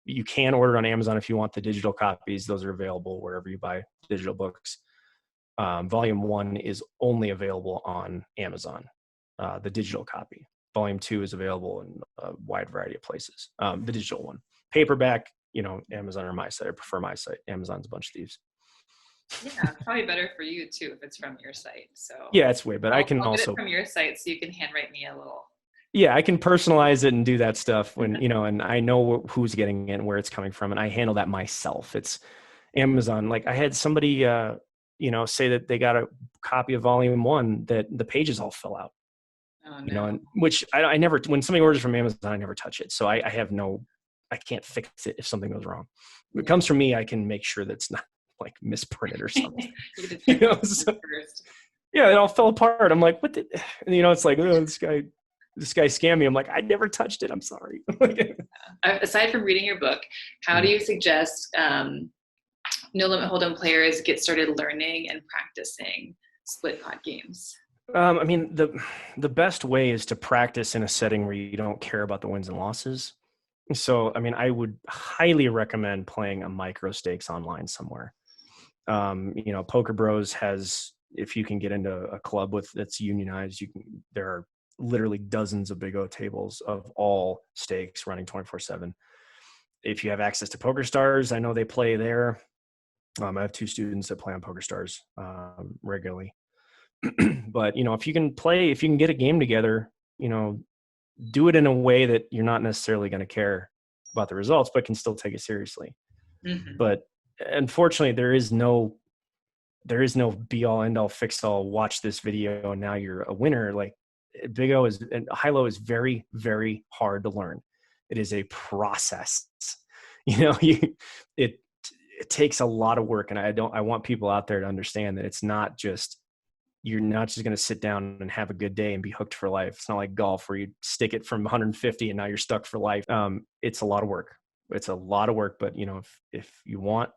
you can order on Amazon if you want the digital copies. Those are available wherever you buy digital books. Volume 1 is only available on Amazon, the digital copy. Volume 2 is available in a wide variety of places. The digital one, paperback, Amazon or my site. I prefer my site. Amazon's a bunch of thieves. Yeah, probably better for you too if it's from your site. So yeah, it's way. But I can I'll also get it from your site, so you can handwrite me a little. Yeah, I can personalize it and do that stuff when and I know who's getting it and where it's coming from, and I handle that myself. It's Amazon. Like I had somebody say that they got a copy of volume 1 that the pages all fell out. Oh, no. And which I never, when somebody orders from Amazon, I never touch it. So I can't fix it if something goes wrong. If it comes from me, I can make sure that it's not like misprinted or something. Yeah, it all fell apart. I'm like, what did, and, it's like, oh, this guy scammed me. I'm like, I never touched it. I'm sorry. Aside from reading your book, how do you suggest No Limit Hold'em players get started learning and practicing split pot games? I mean, the best way is to practice in a setting where you don't care about the wins and losses. So, I mean, I would highly recommend playing a micro stakes online somewhere. Poker Bros has, if you can get into a club that's unionized, there are literally dozens of BigO tables of all stakes running 24/7. If you have access to Poker Stars, I know they play there. I have 2 students that play on Poker Stars regularly. But, if you can get a game together, do it in a way that you're not necessarily going to care about the results, but can still take it seriously. Mm-hmm. But unfortunately, there is no be all end all fix all. Watch this video and now you're a winner. Like BigO and high-low is very, very hard to learn. It is a process. It takes a lot of work, and I want people out there to understand that you're not just going to sit down and have a good day and be hooked for life. It's not like golf where you stick it from 150 and now you're stuck for life. It's a lot of work. It's a lot of work, but if you want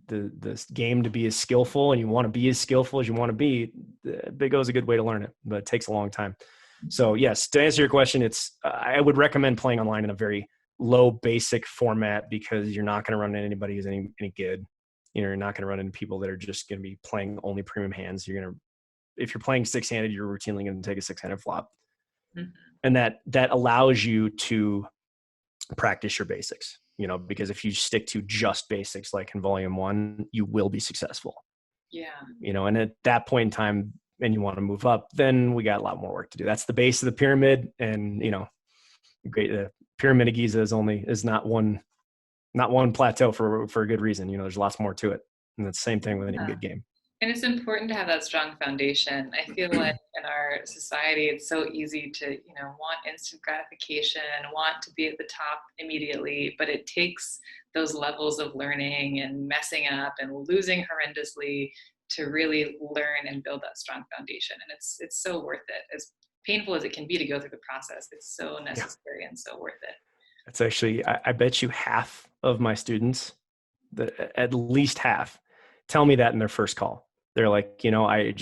the game to be as skillful and you want to be as skillful as you want to be, BigO is a good way to learn it, but it takes a long time. So yes, to answer your question, I would recommend playing online in a very low basic format, because you're not going to run into anybody who's any good. You're not going to run into people that are just going to be playing only premium hands. If you're playing 6-handed, you're routinely going to take a 6-handed flop. Mm-hmm. And that allows you to practice your basics, because if you stick to just basics, like in volume 1, you will be successful. Yeah. And at that point in time, and you want to move up, then we got a lot more work to do. That's the base of the pyramid. And, great. The pyramid of Giza is not one plateau for a good reason. There's lots more to it. And it's the same thing with any good game. And it's important to have that strong foundation. I feel like in our society, it's so easy to, want instant gratification, want to be at the top immediately, but it takes those levels of learning and messing up and losing horrendously to really learn and build that strong foundation. And it's so worth it. As painful as it can be to go through the process, it's so necessary and so worth it. That's actually, I bet you half of my students, at least half, tell me that in their first call. They're like, I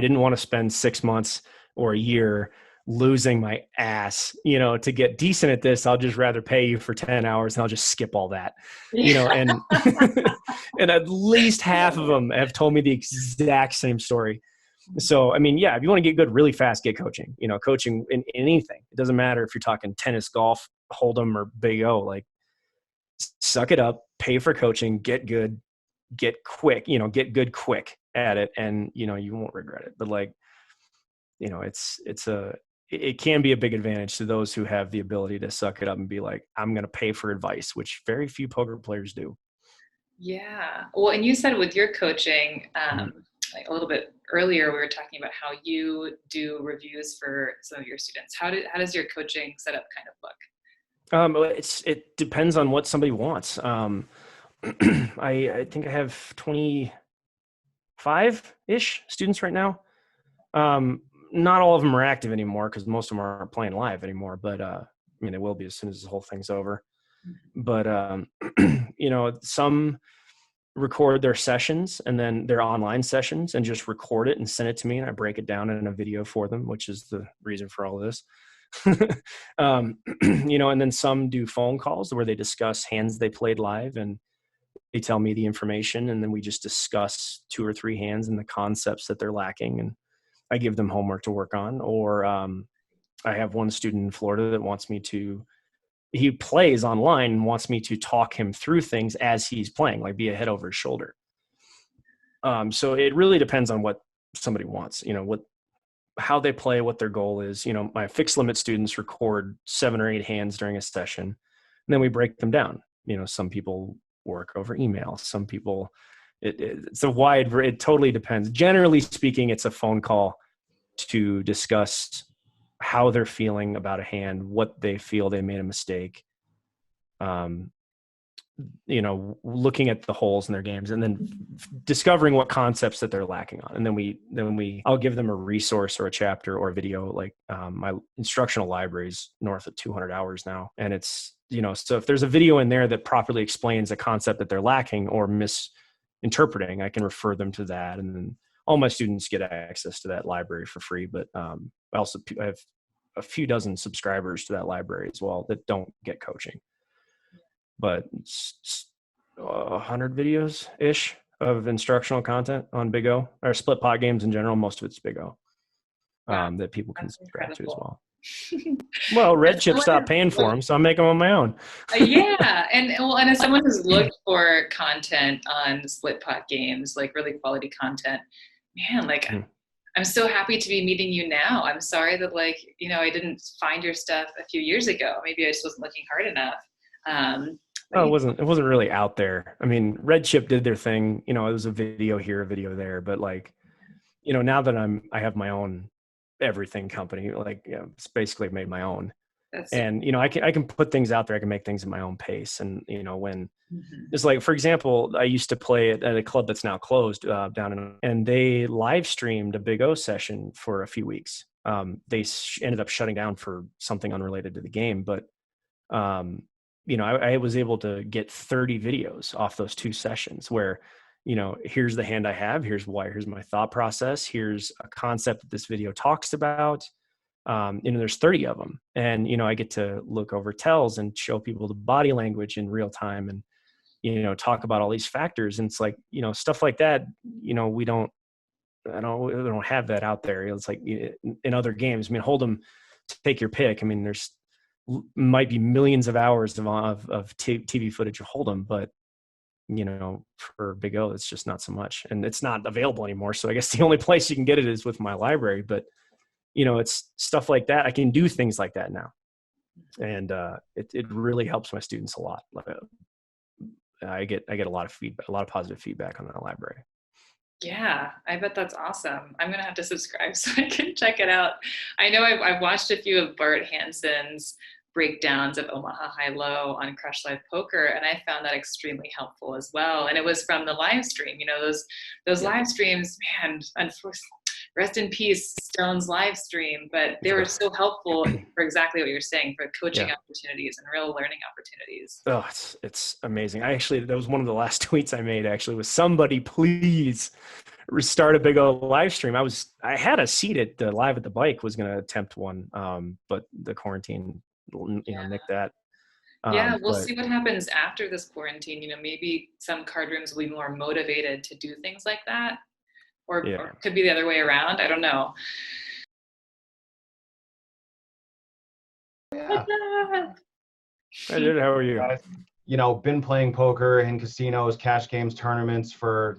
didn't want to spend 6 months or a year losing my ass, to get decent at this. I'll just rather pay you for 10 hours and I'll just skip all that, and, and at least half of them have told me the exact same story. So, if you want to get good really fast, get coaching, coaching in anything. It doesn't matter if you're talking tennis, golf, Holdem, or BigO, like suck it up, pay for coaching, get good, get quick, get good quick at it. And, you won't regret it. But it can be a big advantage to those who have the ability to suck it up and be like, I'm going to pay for advice, which very few poker players do. Yeah. Well, and you said with your coaching, like a little bit earlier, we were talking about how you do reviews for some of your students. How does your coaching setup kind of look? It depends on what somebody wants. I think I have 25-ish students right now. Not all of them are active anymore because most of them aren't playing live anymore, but they will be as soon as this whole thing's over. But some record their sessions and then their online sessions and just record it and send it to me, and I break it down in a video for them, which is the reason for all of this. And then some do phone calls where they discuss hands they played live, and they tell me the information, and then we just discuss 2 or 3 hands and the concepts that they're lacking, and I give them homework to work on. Or I have one student in Florida that he plays online and wants me to talk him through things as he's playing, like be a head over his shoulder. So it really depends on what somebody wants, how they play, what their goal is. My fixed limit students record 7 or 8 hands during a session, and then we break them down. Some people work over email. Some people, it totally depends. Generally speaking, it's a phone call to discuss how they're feeling about a hand, what they feel they made a mistake, looking at the holes in their games, and then discovering what concepts that they're lacking on. And then I'll give them a resource or a chapter or a video. Like my instructional library is north of 200 hours now. And it's, so if there's a video in there that properly explains a concept that they're lacking or misinterpreting, I can refer them to that. And then all my students get access to that library for free. But I have a few dozen subscribers to that library as well that don't get coaching. But it's 100 videos ish of instructional content on BigO, or split pot games in general. Most of it's BigO that people can subscribe to as well. Well, Red Chip stopped paying for them, so I'm making them on my own. Yeah, and as someone who's looked for content on split pot games, like really quality content, man, like I'm so happy to be meeting you now. I'm sorry that I didn't find your stuff a few years ago. Maybe I just wasn't looking hard enough. It wasn't really out there. Red Chip did their thing. It was a video here, a video there. But now that I have my own everything company, it's basically made my own. I can put things out there. I can make things at my own pace. And when it's like, for example, I used to play at a club that's now closed and they live streamed a BigO session for a few weeks. They ended up shutting down for something unrelated to the game, but I was able to get 30 videos off those 2 sessions where, here's the hand I have, here's my thought process, here's a concept that this video talks about. There's 30 of them, and, I get to look over tells and show people the body language in real time and, talk about all these factors. And it's like, stuff like that, we don't have that out there. It's like in other games, Holdem, take your pick. There's might be millions of hours of TV footage of Holdem, but you know, for BigO, it's just not so much, and it's not available anymore. So I guess the only place you can get it is with my library. But you know, it's stuff like that. I can do things like that now, and it really helps my students a lot. I get a lot of feedback, a lot of positive feedback on that library. Yeah, I bet that's awesome. I'm gonna have to subscribe so I can check it out. I know I've watched a few of Bart Hansen's breakdowns of Omaha High Low on Crush Live Poker, and I found that extremely helpful as well. And it was from the live stream. You know, those live streams, man. Unfortunately, rest in peace, Stone's live stream. But they were so helpful for exactly what you're saying, for coaching opportunities and real learning opportunities. Oh, it's amazing. That was one of the last tweets I made, actually, was somebody please restart a BigO live stream. I had a seat at the Live at the Bike, was going to attempt one, but the quarantine, nicked that. We'll see what happens after this quarantine. You know, maybe some card rooms will be more motivated to do things like that, or it could be the other way around. I don't know. Yeah. Hey, dude, how are you? You know, been playing poker in casinos, cash games, tournaments for,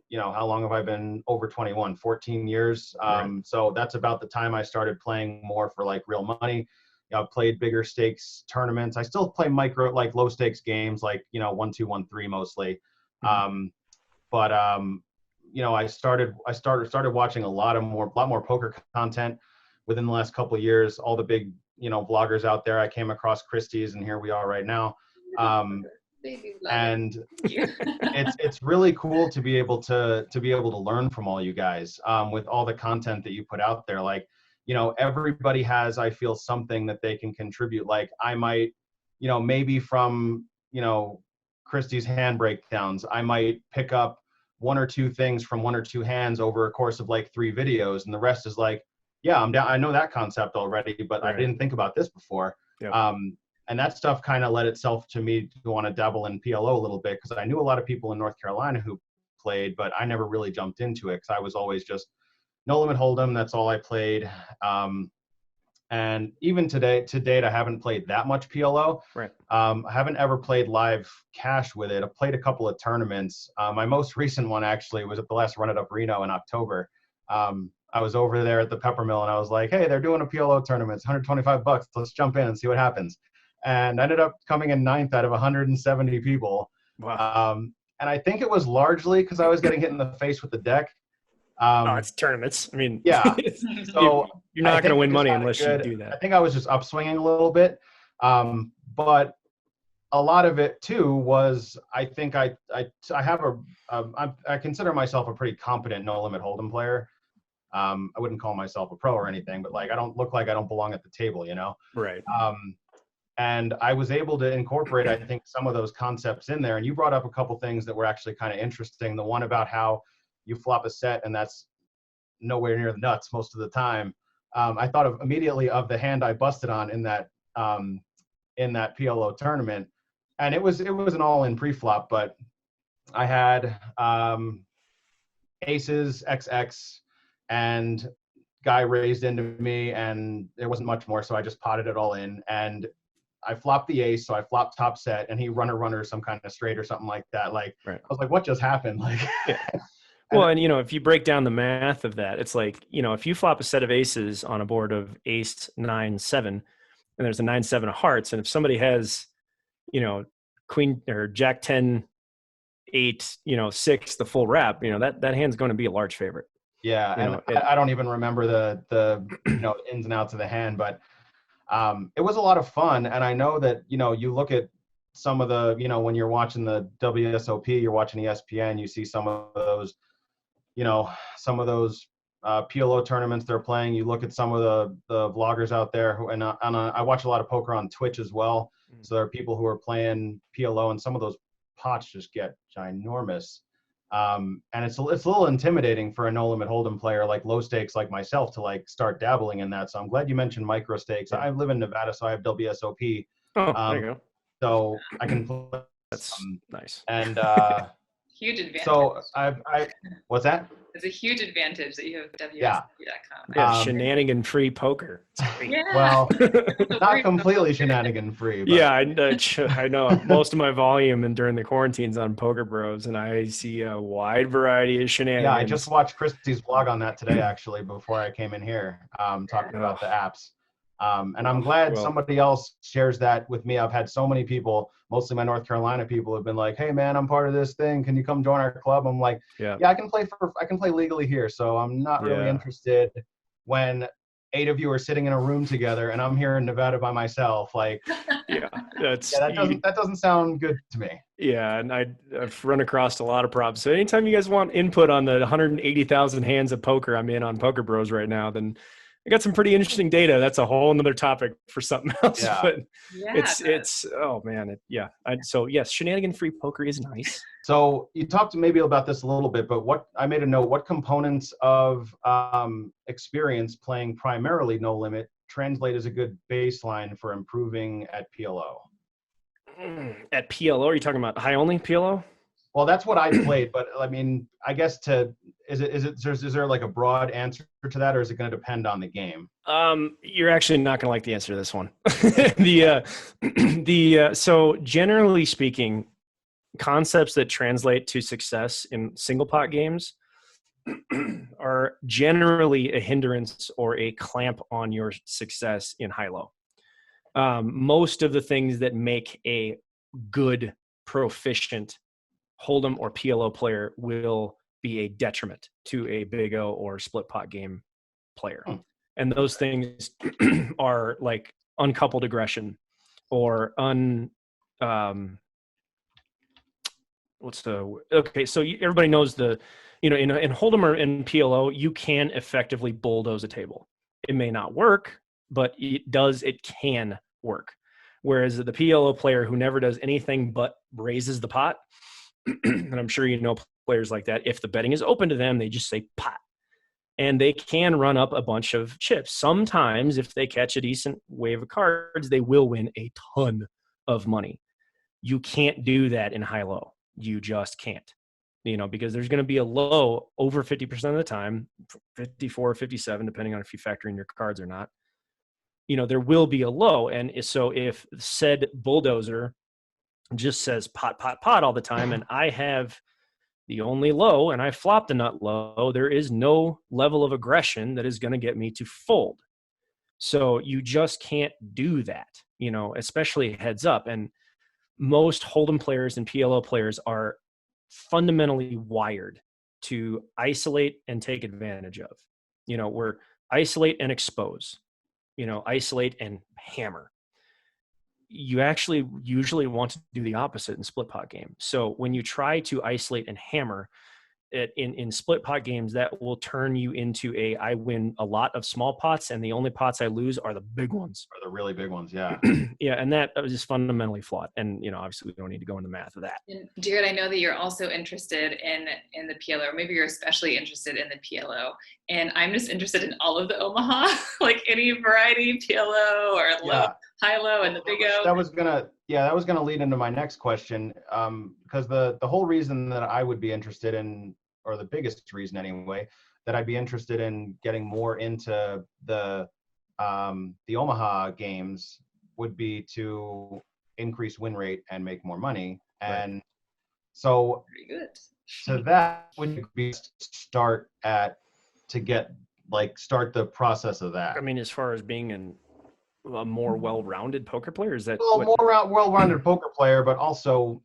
you know, how long have I been over 21? 14 years. Right. So that's about the time I started playing more for like real money. You know, I've played bigger stakes tournaments. I still play like low stakes games, like, you know, 1, 2, 1, 3 mostly. Mm-hmm. You know, I started watching a lot more poker content within the last couple of years. All the big, you know, vloggers out there. I came across Christie's, and here we are right now. And it's really cool to be able to learn from all you guys, with all the content that you put out there. Like, you know, everybody has, I feel, something that they can contribute. Like, I might, you know, maybe from, you know, Christie's hand breakdowns, I might pick up 1 or 2 things from 1 or 2 hands over a course of like 3 videos, and the rest is like, yeah, I'm down. I know that concept already, but I didn't think about this before. Yep. And that stuff kind of led itself to me to want to dabble in PLO a little bit, because I knew a lot of people in North Carolina who played, but I never really jumped into it because I was always just no limit Holdem. That's all I played. And even to date, I haven't played that much PLO. Right. I haven't ever played live cash with it. I've played a couple of tournaments. My most recent one actually was at the last Run It Up Reno in October. I was over there at the Peppermill, and I was like, hey, they're doing a PLO tournament. It's $125. Let's jump in and see what happens. And I ended up coming in 9th out of 170 people. Wow. And I think it was largely because I was getting hit in the face with the deck. It's tournaments. I mean, yeah. So you're not going to win money unless you do that. I think I was just upswinging a little bit. But a lot of it too was, I think I consider myself a pretty competent no limit Holdem player. I wouldn't call myself a pro or anything, but like, I don't look like I don't belong at the table, you know? Right. And I was able to incorporate, I think, some of those concepts in there. And you brought up a couple things that were actually kind of interesting. The one about how you flop a set and that's nowhere near the nuts most of the time. I thought immediately of the hand I busted on in that PLO tournament. And it was an all-in pre-flop, but I had aces, XX, and guy raised into me, and there wasn't much more, so I just potted it all in. And I flopped the ace, so I flopped top set, and he runner some kind of straight or something like that. Like, right. I was like, what just happened? Like, yeah. Well, and you know, if you break down the math of that, it's like, you know, if you flop a set of aces on a board of ace 9 7, and there's a 9 7 of hearts, and if somebody has, you know, queen or jack 10 8, you know, 6, the full wrap, you know, that hand's going to be a large favorite. Yeah, and I don't even remember the you know, ins and outs of the hand, but it was a lot of fun. And I know that, you know, you look at some of the, you know, when you're watching the WSOP, you're watching ESPN, you see some of those, you know, some of those PLO tournaments they're playing. You look at some of the vloggers out there who, and I watch a lot of poker on Twitch as well. Mm-hmm. So there are people who are playing PLO, and some of those pots just get ginormous. And it's a little intimidating for a no limit Holdem player like low stakes like myself to like start dabbling in that. So I'm glad you mentioned micro stakes. Yeah. I live in Nevada, so I have WSOP. Oh, there you go. So I can play. That's nice. And Huge advantage. So what's that? It's a huge advantage that you have Yeah. WSW.com. Yeah, shenanigan-free poker. It's great. Yeah. Well, not completely shenanigan free, but Yeah, I know. Most of my volume and during the quarantines on Poker Bros, and I see a wide variety of shenanigans. yeah, I just watched Christy's vlog on that today, actually, before I came in here, talking about the apps. And I'm glad somebody else shares that with me. I've had so many people, mostly my North Carolina people, have been like, "Hey, man, I'm part of this thing. Can you come join our club?" I'm like, "Yeah, I can play legally here, so I'm not really interested." When 8 of you are sitting in a room together, and I'm here in Nevada by myself, like, that doesn't sound good to me. Yeah, and I've run across a lot of problems. So anytime you guys want input on the 180,000 hands of poker I'm in on Poker Bros right now, then I got some pretty interesting data. That's a whole another topic for something else. Yeah. But it's oh man, so yes, shenanigan-free poker is nice. So you talked maybe about this a little bit, but I made a note, what components of experience playing primarily no limit translate as a good baseline for improving at PLO? At PLO, are you talking about high only PLO? Well, that's what I played, but I mean, I guess is there like a broad answer to that, or is it going to depend on the game? You're actually not going to like the answer to this one. So generally speaking, concepts that translate to success in single pot games are generally a hindrance or a clamp on your success in high-low. Most of the things that make a good, proficient Holdem or PLO player will be a detriment to a big O or split pot game player. And those things are like uncoupled aggression or so everybody knows in Holdem or in PLO, you can effectively bulldoze a table. It may not work, but it can work. Whereas the PLO player who never does anything but raises the pot, and I'm sure you know players like that, if the betting is open to them, they just say pot. And they can run up a bunch of chips. Sometimes if they catch a decent wave of cards, they will win a ton of money. You can't do that in high-low. You just can't, because there's going to be a low over 50% of the time, 54, 57, depending on if you factor in your cards or not. There will be a low. And so if said bulldozer just says pot, pot, pot all the time, and I have the only low and I flop the nut low, there is no level of aggression that is going to get me to fold. So you just can't do that, especially heads up. And most Holdem players and PLO players are fundamentally wired to isolate and take advantage of. We're isolate and expose, isolate and hammer. You actually usually want to do the opposite in split pot game. So when you try to isolate and hammer in split pot games, that will turn you into I win a lot of small pots, and the only pots I lose are the big ones. Are the really big ones, yeah. Yeah, and that is just fundamentally flawed. And obviously we don't need to go into the math of that. And Jarrad, I know that you're also interested in the PLO, or maybe you're especially interested in the PLO. And I'm just interested in all of the Omaha, like any variety, PLO or low, high-low, and the BigO. That was gonna lead into my next question, because the whole reason that I would be interested in, or the biggest reason anyway, that I'd be interested in getting more into the Omaha games would be to increase win rate and make more money. And so that would be start the process of that. I mean, as far as being a more well-rounded poker player, is that well-rounded poker player, but also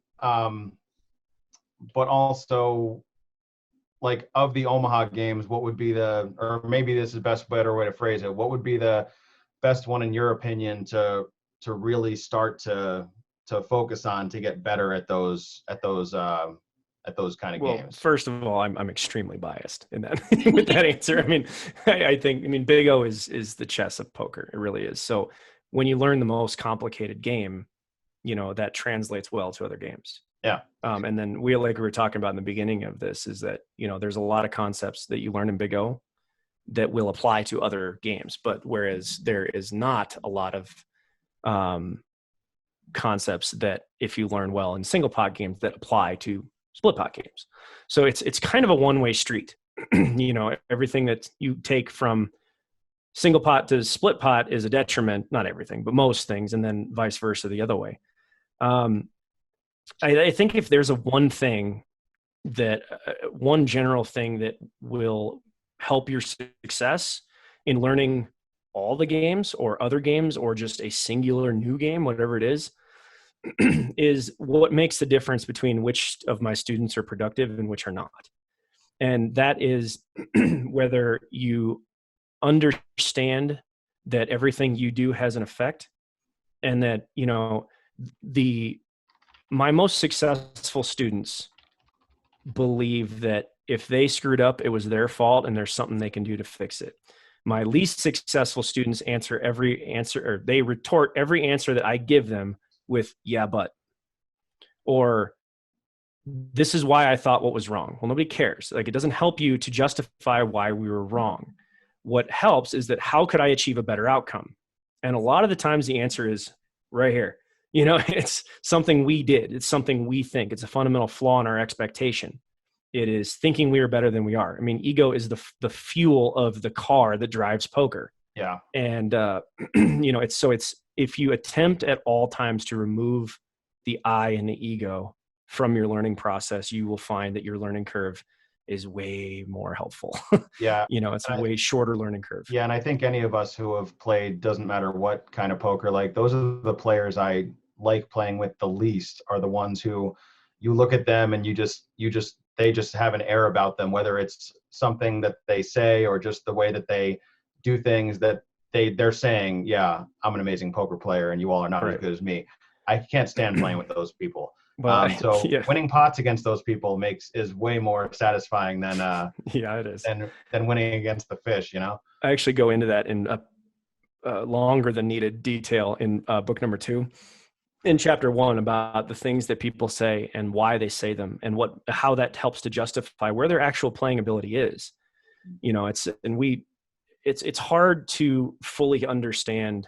like of the Omaha games, what would be or maybe this is better way to phrase it, what would be the best one in your opinion to really start to focus on to get better at those kind of games? First of all, I'm extremely biased in that with that answer. I think BigO is the chess of poker. It really is. So when you learn the most complicated game, that translates well to other games. Yeah. And then we were talking about in the beginning of this is that, there's a lot of concepts that you learn in BigO that will apply to other games, but whereas there is not a lot of concepts that if you learn well in single pot games that apply to split pot games. So it's kind of a one-way street. You know, everything that you take from single pot to split pot is a detriment, not everything, but most things, and then vice versa the other way. I think if there's one general thing that will help your success in learning all the games or other games or just a singular new game, whatever it is what makes the difference between which of my students are productive and which are not. And that is whether you understand that everything you do has an effect, and that, you know, my most successful students believe that if they screwed up, it was their fault and there's something they can do to fix it. My least successful students they retort every answer that I give them with, yeah, but, or this is why I thought what was wrong. Well, nobody cares. Like, it doesn't help you to justify why we were wrong. What helps is that, how could I achieve a better outcome? And a lot of the times the answer is right here. You know, it's something we did. It's something we think. It's a fundamental flaw in our expectation. It is thinking we are better than we are. I mean, ego is the fuel of the car that drives poker. Yeah. And, you know, it's if you attempt at all times to remove the I and the ego from your learning process, you will find that your learning curve is way more helpful. Yeah. You know, it's a way shorter learning curve. Yeah. And I think any of us who have played, doesn't matter what kind of poker, like, those are the players I like playing with the least, are the ones who you look at them and they just have an air about them, whether it's something that they say or just the way that they do things, that they're saying, yeah, I'm an amazing poker player and you all are not as good as me. I can't stand playing with those people. Well, so yeah. Winning pots against those people is way more satisfying than yeah, it is, than winning against the fish. You know, I actually go into that in longer than needed detail in book number 2, in chapter 1, about the things that people say and why they say them, and how that helps to justify where their actual playing ability is. You know, it's hard to fully understand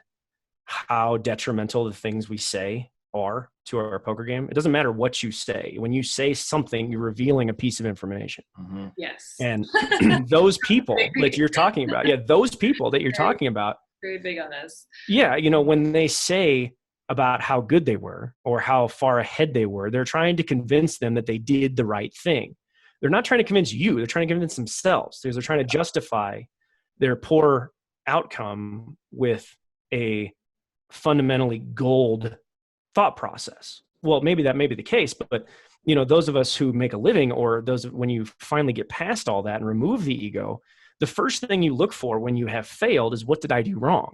how detrimental the things we say are to our poker game. It doesn't matter what you say. When you say something, you're revealing a piece of information. Mm-hmm. Yes. And those people that you're talking about, talking about, very big on this. Yeah. You know, when they say about how good they were or how far ahead they were, they're trying to convince them that they did the right thing. They're not trying to convince you. They're trying to convince themselves, because they're trying to justify their poor outcome with a fundamentally gold thought process. Well, maybe that may be the case, but you know, those of us who make a living, or when you finally get past all that and remove the ego, the first thing you look for when you have failed is, what did I do wrong?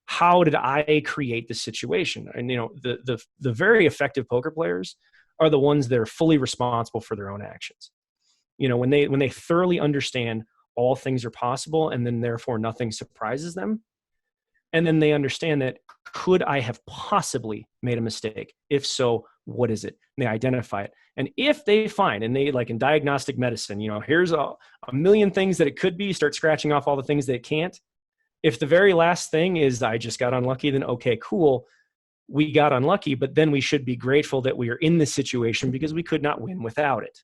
How did I create the situation? And you know, the very effective poker players are the ones that are fully responsible for their own actions. You know, when they thoroughly understand all things are possible, and then therefore nothing surprises them. And then they understand that, could I have possibly made a mistake? If so, what is it? And they identify it. And if they find, and they, like in diagnostic medicine, you know, here's a million things that it could be, start scratching off all the things that it can't. If the very last thing is, I just got unlucky, then okay, cool. We got unlucky, but then we should be grateful that we are in this situation, because we could not win without it.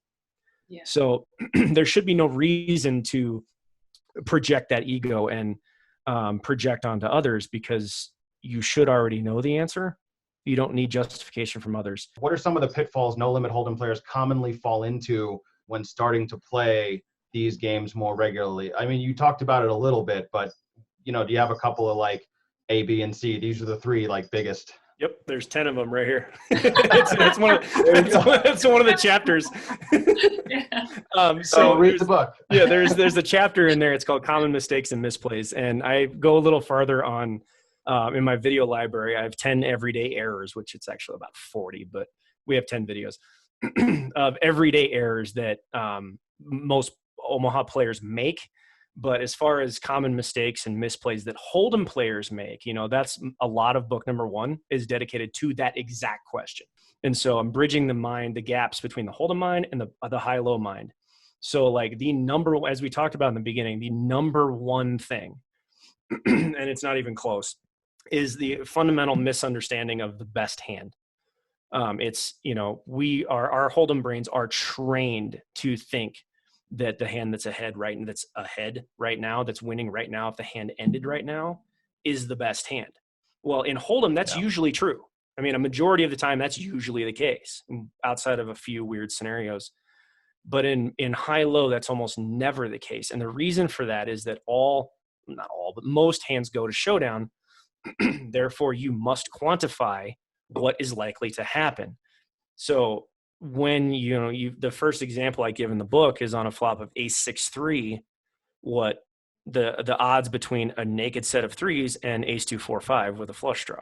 Yeah. So there should be no reason to project that ego and project onto others, because you should already know the answer. You don't need justification from others. What are some of the pitfalls no limit Hold'em players commonly fall into when starting to play these games more regularly? I mean, you talked about it a little bit, but you know, do you have a couple of like A, B, and C? These are the 3 like biggest. Yep, there's 10 of them right here. it's one of the chapters. So read the book. Yeah, there's a chapter in there. It's called Common Mistakes and Misplays, and I go a little farther on in my video library. I have 10 everyday errors, which it's actually about 40, but we have 10 videos of everyday errors that most Omaha players make. But as far as common mistakes and misplays that Hold'em players make, you know, that's a lot of book number 1 is dedicated to that exact question. And so I'm bridging the gaps between the Hold'em mind and the high-low mind. So like as we talked about in the beginning, the number 1 thing, and it's not even close, is the fundamental misunderstanding of the best hand. It's, you know, our Hold'em brains are trained to think that the hand that's ahead right now, that's winning right now, if the hand ended right now, is the best hand. Well, in Hold'em, that's usually true. I mean, a majority of the time, that's usually the case, outside of a few weird scenarios. But in high-low, that's almost never the case. And the reason for that is that not all, but most hands go to showdown. Therefore, you must quantify what is likely to happen. So when the first example I give in the book is on a flop of ace-6-3, what the odds between a naked set of threes and ace-2-4-5 with a flush draw.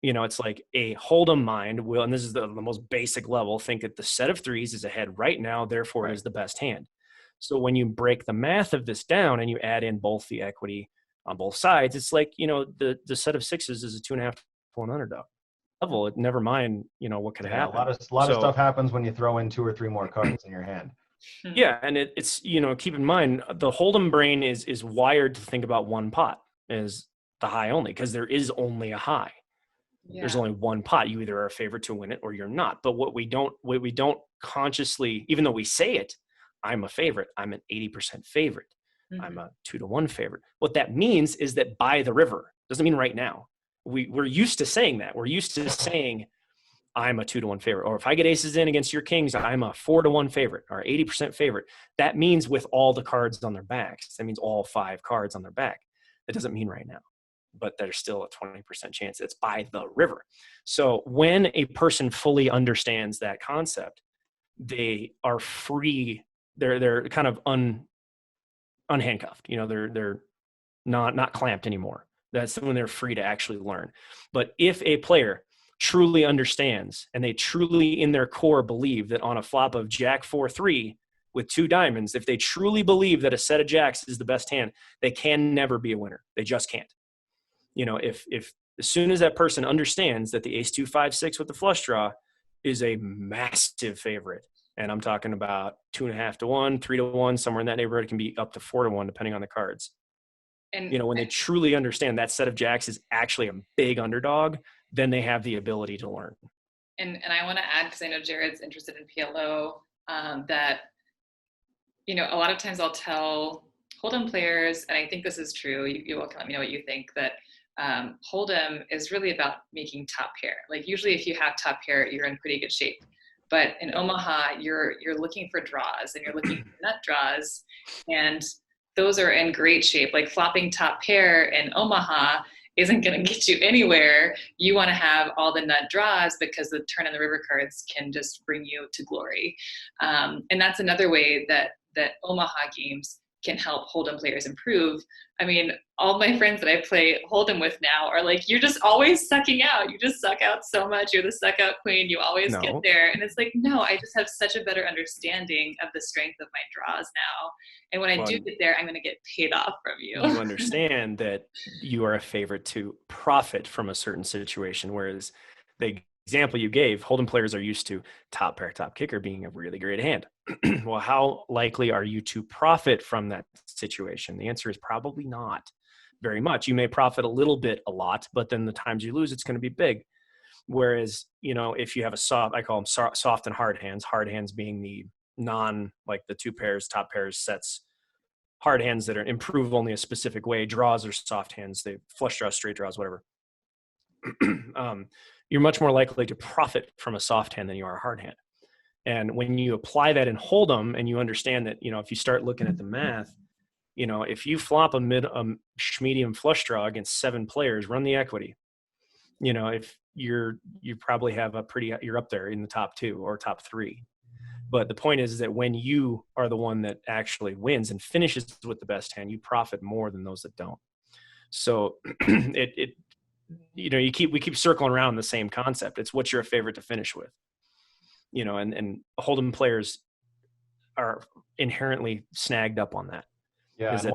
You know, it's like a Hold'em mind will, and this is the most basic level, think that the set of threes is ahead right now, therefore it is the best hand. So when you break the math of this down and you add in both the equity on both sides, it's like, you know, the set of sixes is a 2.5 to 1 underdog level. Never mind, you know, what could happen. A lot of stuff happens when you throw in 2 or 3 more cards in your hand. Yeah, and it's, you know, keep in mind, the Hold'em brain is wired to think about one pot as the high only, because there is only a high. Yeah. There's only one pot. You either are a favorite to win it or you're not. But what we don't consciously, even though we say it, I'm a favorite, I'm an 80% favorite, I'm a 2-to-1 favorite. What that means is that by the river. Doesn't mean right now. We're used to saying that. We're used to saying I'm a 2-to-1 favorite. Or if I get aces in against your kings, I'm a 4-to-1 favorite or 80% favorite. That means with all the cards on their backs. That means all 5 cards on their back. That doesn't mean right now. But there's still a 20% chance it's by the river. So when a person fully understands that concept, they are free. They're kind of unhandcuffed. You know, they're not clamped anymore. That's when they're free to actually learn. But if a player truly understands and they truly in their core believe that on a flop of Jack 4-3 with 2 diamonds, if they truly believe that a set of jacks is the best hand, they can never be a winner. They just can't. You know, if as soon as that person understands that the ace-2-5-6 with the flush draw is a massive favorite, and I'm talking about 2.5 to 1, 3 to 1, somewhere in that neighborhood, it can be up to 4 to 1 depending on the cards. And you know, when they truly understand that set of jacks is actually a big underdog, then they have the ability to learn. And I want to add, because I know Jarrad's interested in PLO, that, you know, a lot of times I'll tell Hold'em players, and I think this is true, you all can let me know what you think, that Hold'em is really about making top pair. Like usually if you have top pair, you're in pretty good shape. But in Omaha, you're looking for draws and you're looking for nut draws, and those are in great shape. Like flopping top pair in Omaha isn't going to get you anywhere. You want to have all the nut draws because the turn and the river cards can just bring you to glory. And that's another way that Omaha games can help Hold'em players improve. I mean, all my friends that I play Hold'em with now are like, you're just always sucking out. You just suck out so much. You're the suck out queen. You always get there. And it's like, no, I just have such a better understanding of the strength of my draws now. And when I do get there, I'm going to get paid off from you. You understand that you are a favorite to profit from a certain situation, whereas the example you gave, Hold'em players are used to top pair, top kicker being a really great hand. Well, how likely are you to profit from that situation? The answer is probably not very much. You may profit a little bit, a lot, but then the times you lose, it's going to be big. Whereas, you know, if you have a soft, I call them soft and hard hands being the like the 2 pairs, top pairs sets, hard hands that are improve only a specific way. Draws are soft hands, they flush draws, straight draws, whatever. You're much more likely to profit from a soft hand than you are a hard hand. And when you apply that in Hold'em and you understand that, you know, if you start looking at the math, you know, if you flop a medium flush draw against 7 players, run the equity. You know, if you probably have you're up there in the top 2 or top 3. But the point is that when you are the one that actually wins and finishes with the best hand, you profit more than those that don't. So you know, we keep circling around the same concept. It's what's your favorite to finish with, you know, and Hold'em players are inherently snagged up on that. Yeah. Is that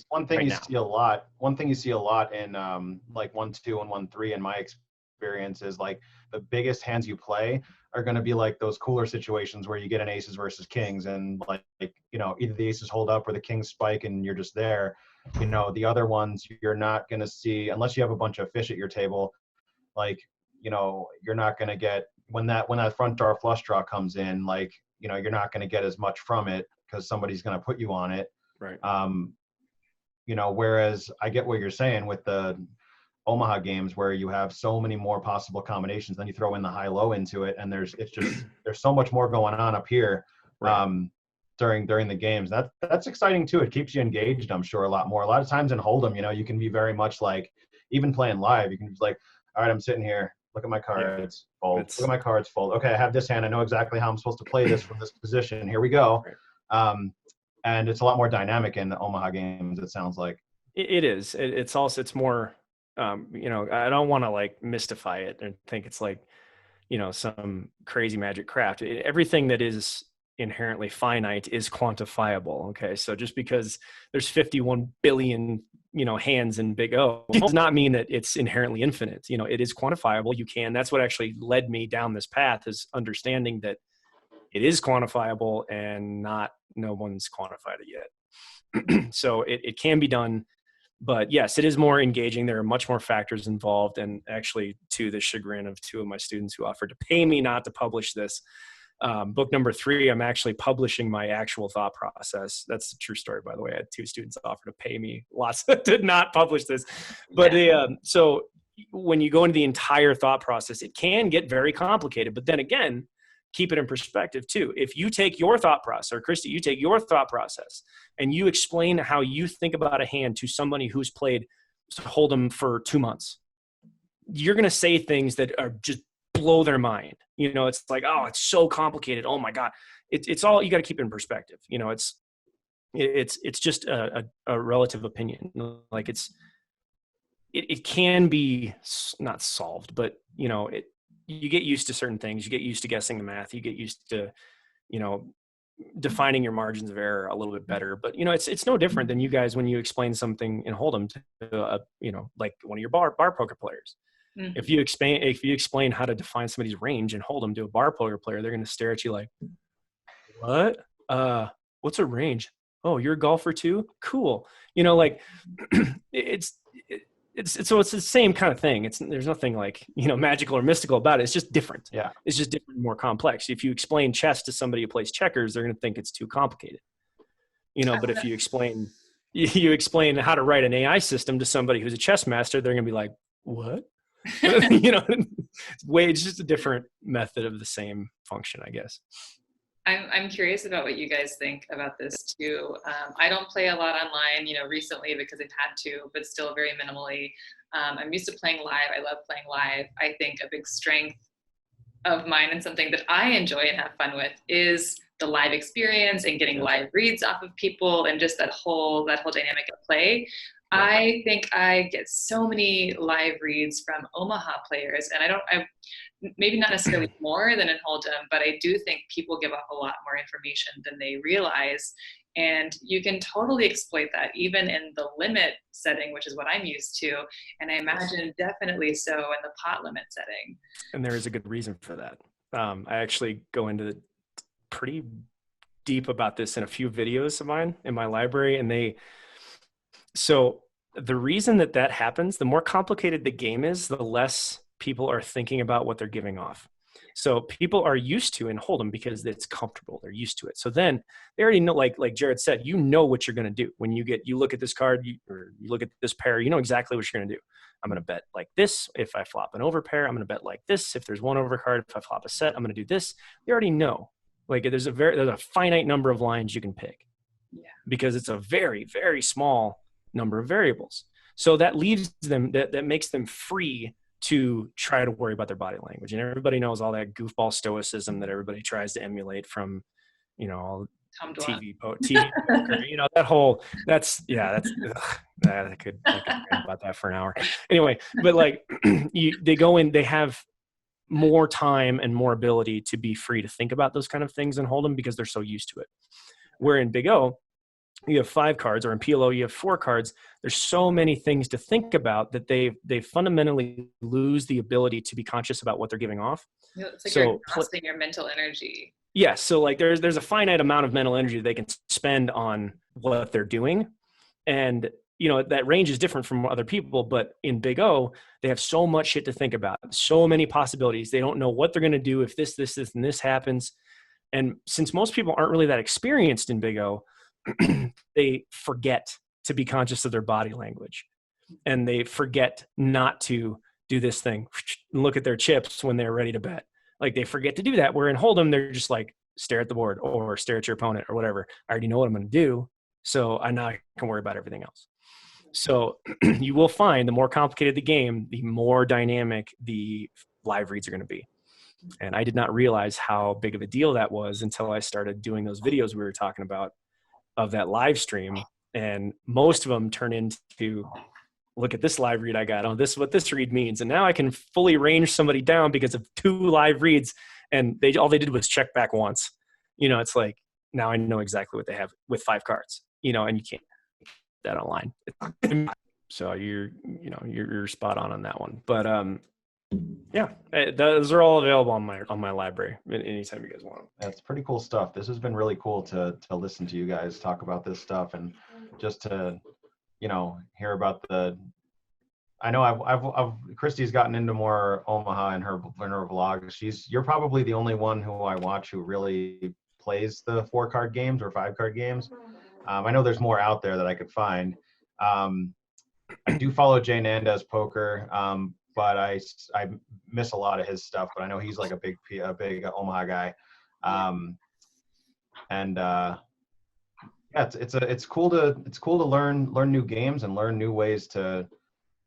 one thing you see a lot in like 1-2 and 1-3 in my experience is like the biggest hands you play are going to be like those cooler situations where you get an aces versus kings, and like, you know, either the aces hold up or the kings spike and you're just there. You know, the other ones you're not going to see unless you have a bunch of fish at your table. Like, you know, you're not going to get when that front door flush draw comes in, like, you know, you're not going to get as much from it because somebody's going to put you on it. Right. You know, whereas I get what you're saying with the Omaha games where you have so many more possible combinations, then you throw in the high-low into it, and there's so much more going on up here. Right. During the games. That's exciting too. It keeps you engaged, I'm sure, a lot more. A lot of times in Holdem, you know, you can be very much like, even playing live, you can be like, all right, I'm sitting here, look at my cards, fold. Look at my cards, fold. Okay, I have this hand. I know exactly how I'm supposed to play this from this position. Here we go. Right. And it's a lot more dynamic in the Omaha games, it sounds like. It is. It's also, it's more, you know, I don't want to like mystify it and think it's like, you know, some crazy magic craft. Everything that is inherently finite is quantifiable. Okay. So just because there's 51 billion, you know, hands in BigO does not mean that it's inherently infinite. You know, it is quantifiable. That's what actually led me down this path, is understanding that it is quantifiable and no one's quantified it yet. So it can be done, but yes, it is more engaging. There are much more factors involved. And actually, to the chagrin of two of my students who offered to pay me not to publish this, book number 3, I'm actually publishing my actual thought process. That's a true story, by the way. I had 2 students offer to pay me lots to not publish this. But so when you go into the entire thought process, it can get very complicated. But then again, keep it in perspective too. If you take your thought process, or Christy, you take your thought process and you explain how you think about a hand to somebody who's played Hold'em for 2 months, you're going to say things that are just blow their mind. You know, it's like, oh, it's so complicated. Oh my God. It's all, you got to keep it in perspective. You know, it's just a relative opinion. Like it can be not solved, but you know, you get used to certain things. You get used to guessing the math. You get used to, you know, defining your margins of error a little bit better. But you know, it's no different than you guys when you explain something in Hold'em to you know, like one of your bar poker players. Mm-hmm. If you explain how to define somebody's range and Hold'em to a bar poker player, they're going to stare at you like, what? What's a range? Oh, you're a golfer too? Cool. You know, like it's the same kind of thing. There's nothing like, you know, magical or mystical about it. It's just different. Yeah. It's just different, more complex. If you explain chess to somebody who plays checkers, they're going to think it's too complicated. You know, but if you explain how to write an AI system to somebody who's a chess master, they're going to be like, what? You know, it's just a different method of the same function, I guess. I'm curious about what you guys think about this too. I don't play a lot online, you know, recently because I've had to, but still very minimally. I'm used to playing live. I love playing live. I think a big strength of mine and something that I enjoy and have fun with is the live experience and getting live reads off of people and just that whole dynamic of play. I think I get so many live reads from Omaha players, and I maybe not necessarily more than in Holdem, but I do think people give up a lot more information than they realize. And you can totally exploit that even in the limit setting, which is what I'm used to. And I imagine definitely so in the pot limit setting. And there is a good reason for that. I actually go into pretty deep about this in a few videos of mine in my library. And so the reason that happens, the more complicated the game is, the less people are thinking about what they're giving off. So people are used to in Hold'em because it's comfortable. They're used to it. So then they already know, like Jarrad said, you know what you're going to do. When you look at this card, or you look at this pair, you know exactly what you're going to do. I'm going to bet like this. If I flop an over pair, I'm going to bet like this. If there's one over card, if I flop a set, I'm going to do this. They already know. Like there's a finite number of lines you can pick. Yeah. Because it's a very, very small number of variables. So that leaves them, that makes them free to try to worry about their body language. And everybody knows all that goofball stoicism that everybody tries to emulate from, you know, all TV poker, you know, I could rant about that for an hour. Anyway, but like they go in, they have more time and more ability to be free to think about those kind of things and hold them because they're so used to it. Where in BigO, you have 5 cards, or in PLO you have 4 cards. There's so many things to think about that they fundamentally lose the ability to be conscious about what they're giving off. It's like you're exhausting your mental energy. Yes. So like there's a finite amount of mental energy they can spend on what they're doing. And that range is different from other people, but in Big O, they have so much shit to think about, so many possibilities. They don't know what they're going to do if this, and this happens. And since most people aren't really that experienced in Big O, they forget to be conscious of their body language, and they forget not to do this thing and look at their chips when they're ready to bet. Like, they forget to do that. Where in Hold'em, they're just like, stare at the board or stare at your opponent or whatever. I already know what I'm going to do, so I now can worry about everything else. So you will find the more complicated the game, the more dynamic the live reads are going to be. And I did not realize how big of a deal that was until I started doing those videos we were talking about of that live stream. And most of them turn into, look at this live read I got. Oh, this is what this read means. And now I can fully range somebody down because of 2 live reads. And all they did was check back once. It's like, now I know exactly what they have with 5 cards, and you can't that online. So you're spot on that one. But yeah, those are all available on my library anytime you guys want them. That's pretty cool stuff. This has been really cool to listen to you guys talk about this stuff, and just to hear about the. I know I've Christy's gotten into more Omaha in her vlogs. You're probably the only one who I watch who really plays the 4-card games or 5-card games. I know there's more out there that I could find. I do follow Jay Nandez Poker, but I miss a lot of his stuff. But I know he's like a big Omaha guy, and yeah, it's cool to learn new games and learn new ways to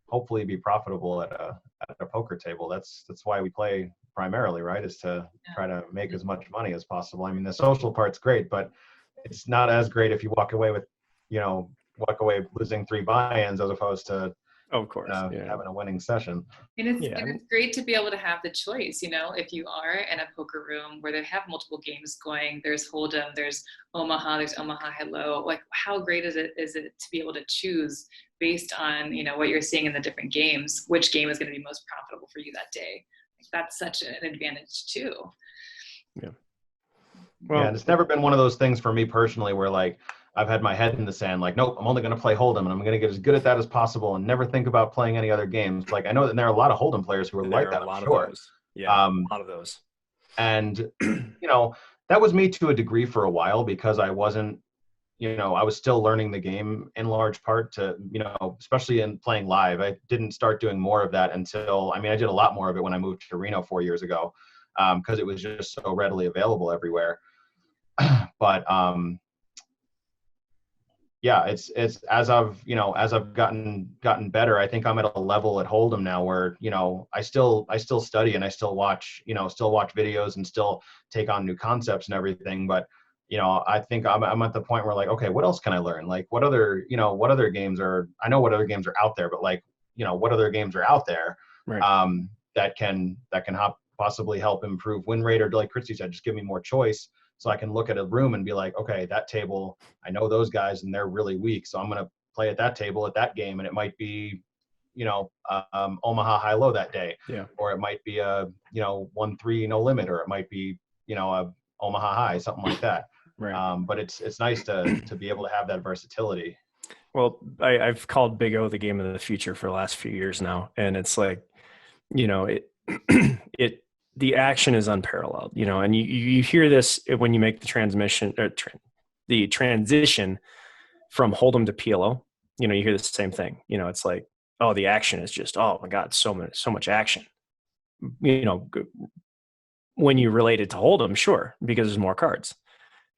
hopefully be profitable at a poker table. That's why we play primarily, right? Is to try to make as much money as possible. I mean, the social part's great, but it's not as great if you walk away losing 3 buy-ins as opposed to, of course, having a winning session. And it's great to be able to have the choice, if you are in a poker room where they have multiple games going, there's Hold'em, there's Omaha, there's Omaha Hi. Like, how great is it to be able to choose based on, what you're seeing in the different games, which game is going to be most profitable for you that day. Like, that's such an advantage too. Yeah. Well, and it's never been one of those things for me personally where, like, I've had my head in the sand, like, nope, I'm only going to play Hold'em and I'm going to get as good at that as possible and never think about playing any other games. Like, I know that there are a lot of Hold'em players who are like that, I'm sure. Yeah, a lot of those. And, that was me to a degree for a while because I wasn't, I was still learning the game in large part to, especially in playing live. I didn't start doing more of that until, I did a lot more of it when I moved to Reno 4 years ago because it was just so readily available everywhere. But, yeah, it's as I've gotten better, I think I'm at a level at Hold'em now where, I still study and I still watch videos and still take on new concepts and everything. But, I think I'm at the point where, like, okay, what else can I learn? Like, what other games are, I know what other games are out there, but, like, what other games are out there, right, that can possibly help improve win rate, or, like Christy said, just give me more choice. So I can look at a room and be like, okay, that table, I know those guys and they're really weak. So I'm going to play at that table at that game. And it might be, Omaha Hi Low that day. Yeah. Or it might be a, 1-3 no limit, or it might be, a Omaha High, something like that. Right. But it's nice to be able to have that versatility. Well, I've called Big O the game of the future for the last few years now. And it's like, the action is unparalleled, and you hear this when you make the the transition from Hold'em to PLO. You hear the same thing. It's like, oh, the action is just, oh my God, so much action. When you relate it to Hold'em, sure, because there's more cards.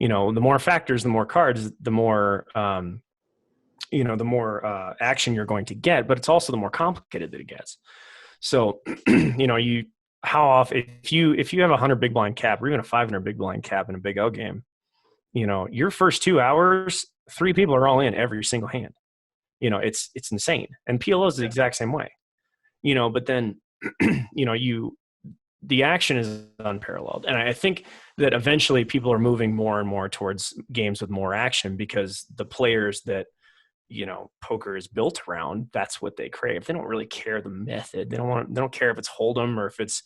The more factors, the more cards, the more the more action you're going to get. But it's also the more complicated that it gets. So how often, if you have 100 big blind cap or even a 500 big blind cap in a Big O game, your first 2 hours, 3 people are all in every single hand. It's insane. And PLO is the exact same way. But then the action is unparalleled. And I think that eventually people are moving more and more towards games with more action because the players that poker is built around, that's what they crave. They don't really care the method. They don't care if it's Hold'em or if it's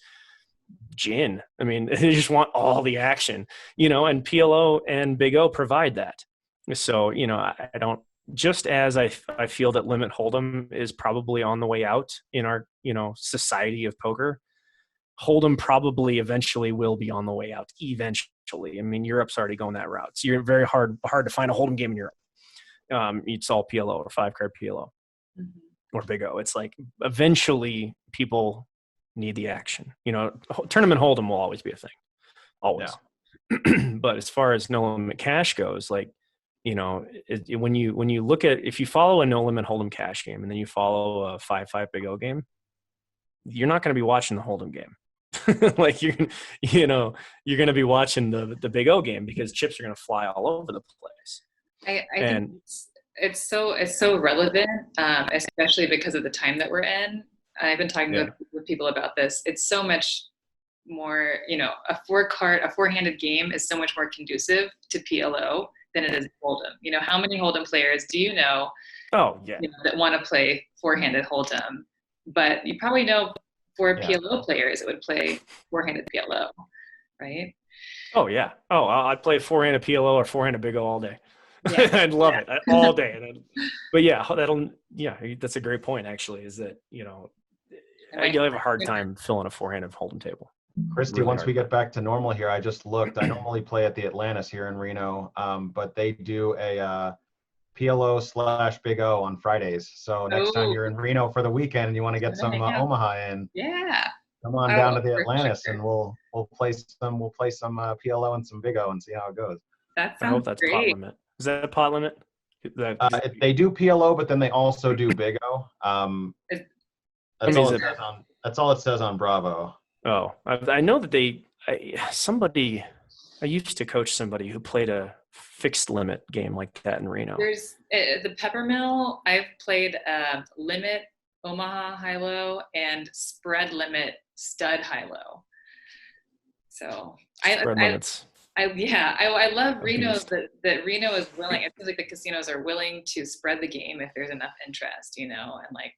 gin. They just want all the action, and PLO and Big O provide that. So, I don't just as I feel that Limit Hold'em is probably on the way out in our, society of poker, Hold'em probably eventually will be on the way out eventually. I mean, Europe's already going that route. So you're very hard to find a Hold'em game in Europe. It's all PLO or 5-card PLO or BigO. It's like eventually people need the action. Tournament Hold'em will always be a thing. Always. Yeah. But as far as no limit cash goes, like, when you look at, if you follow a no limit Hold'em cash game and then you follow a 5-5 BigO game, you're not going to be watching the Hold'em game. Like you're going to be watching the BigO game because chips are going to fly all over the place. I think it's so relevant, especially because of the time that we're in. I've been talking with people about this. It's so much more, a four-handed game is so much more conducive to PLO than it is Hold'em. How many Hold'em players do you know? Oh yeah, that want to play four-handed Hold'em, but you probably know 4 PLO players that would play four-handed PLO, right? Oh yeah. Oh, I'd play four-handed PLO or four-handed BigO all day. Yeah. I'd love it all day. But yeah, that's a great point actually, is that, you'll have a hard time filling a four-handed Hold'em table. Christy, really once we get back to normal here, I just looked. I normally play at the Atlantis here in Reno, but they do a PLO/BigO on Fridays. So next time you're in Reno for the weekend and you want to get some Omaha in, come on down to the Atlantis and we'll play some PLO and some BigO and see how it goes. That sounds I hope that's great. Pot limit. Is that a pot limit? They do PLO, but then they also do BigO. That's all it says on Bravo. Oh, I know that I used to coach somebody who played a fixed limit game like that in Reno. There's the Peppermill. I've played limit Omaha Hi-Low and spread limit stud Hi-Low. So limits. I love Reno that Reno is willing. It seems like the casinos are willing to spread the game if there's enough interest, and like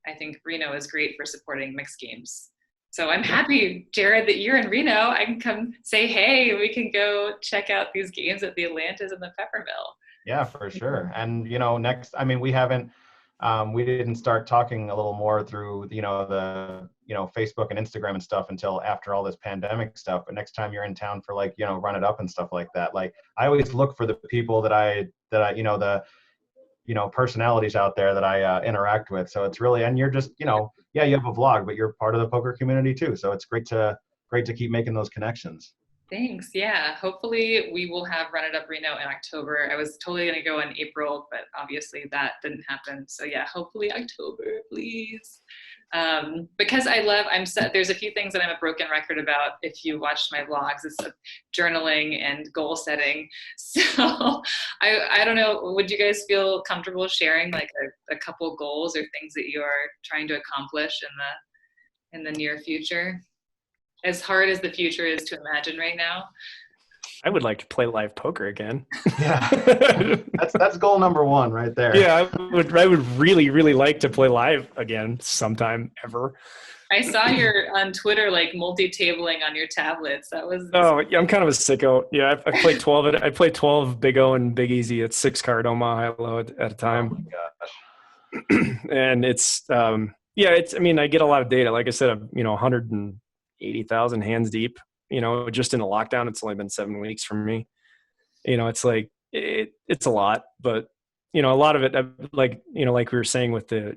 I think Reno is great for supporting mixed games. So I'm happy, Jarrad, that you're in Reno. I can come say, hey, we can go check out these games at the Atlantis and the Peppermill. Yeah, for sure. And, next, we didn't start talking a little more through, the Facebook and Instagram and stuff until after all this pandemic stuff. But next time you're in town for Run It Up and stuff like that, like I always look for the people that I personalities out there that I interact with. So it's really, and you're just, you have a vlog, but you're part of the poker community too. So it's great to keep making those connections. Thanks. Yeah. Hopefully we will have Run It Up Reno in October. I was totally going to go in April, but obviously that didn't happen. So yeah, hopefully October, please. Because there's a few things that I'm a broken record about. If you watched my vlogs, it's journaling and goal setting. So I don't know, would you guys feel comfortable sharing like a couple goals or things that you are trying to accomplish in the near future? As hard as the future is to imagine right now. I would like to play live poker again. Yeah, that's goal number one right there. Yeah, I would really, really like to play live again sometime ever. I saw you're on Twitter like multi-tabling on your tablets. That was. Oh, yeah, I'm kind of a sicko. Yeah, I played 12. I played 12 BigO and Big Easy at 6-card Omaha Hi-Low at a time. Oh my gosh. And it's I get a lot of data. Like I said, I'm 180,000 hands deep. Just in a lockdown, it's only been 7 weeks for me. It's like, it's a lot, but, a lot of it, like we were saying with the,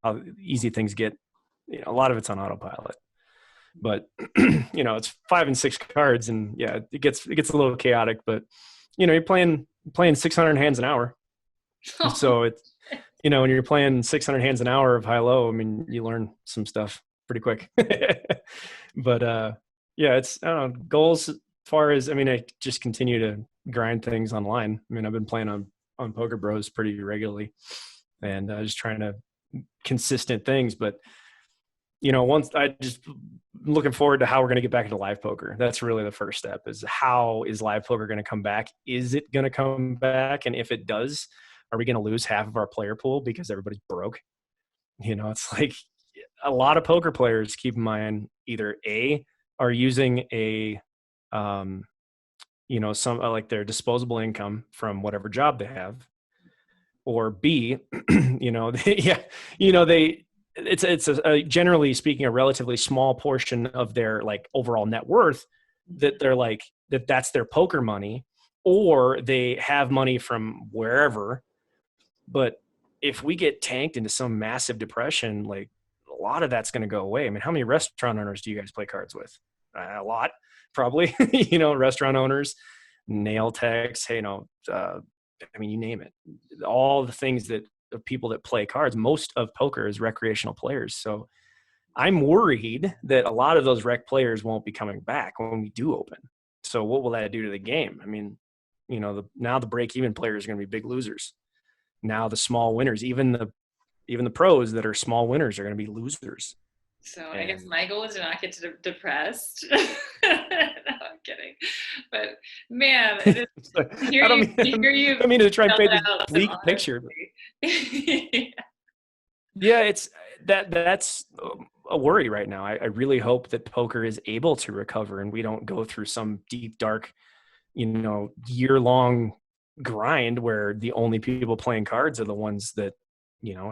how easy things get, a lot of it's on autopilot, but, it's 5 and 6 cards and yeah, it gets a little chaotic, but, you're playing 600 hands an hour. So it's, when you're playing 600 hands an hour of Hi-Low, you learn some stuff pretty quick. But, yeah, it's, I don't know, goals as far as, I just continue to grind things online. I've been playing on Poker Bros pretty regularly and just trying to consistent things. But, once I just looking forward to how we're going to get back into live poker. That's really the first step, is how is live poker going to come back? Is it going to come back? And if it does, are we going to lose half of our player pool because everybody's broke? It's like a lot of poker players, keep in mind, either are using a, some like their disposable income from whatever job they have, or B, yeah, it's a generally speaking, a relatively small portion of their like overall net worth that they're like, that's their poker money, or they have money from wherever. But if we get tanked into some massive depression, like a lot of that's going to go away. I mean, how many restaurant owners do you guys play cards with? A lot, probably, restaurant owners, nail techs, I mean, you name it, all the things that people that play cards, most of poker is recreational players. So I'm worried that a lot of those rec players won't be coming back when we do open. So what will that do to the game? I mean, now the break-even players are going to be big losers. Now the small winners, even the pros that are small winners, are going to be losers. So I guess my goal is to not get depressed. No, I'm kidding. But man, I don't mean to try and paint this bleak picture. Yeah, it's that's a worry right now. I really hope that poker is able to recover and we don't go through some deep, dark, year-long grind where the only people playing cards are the ones that,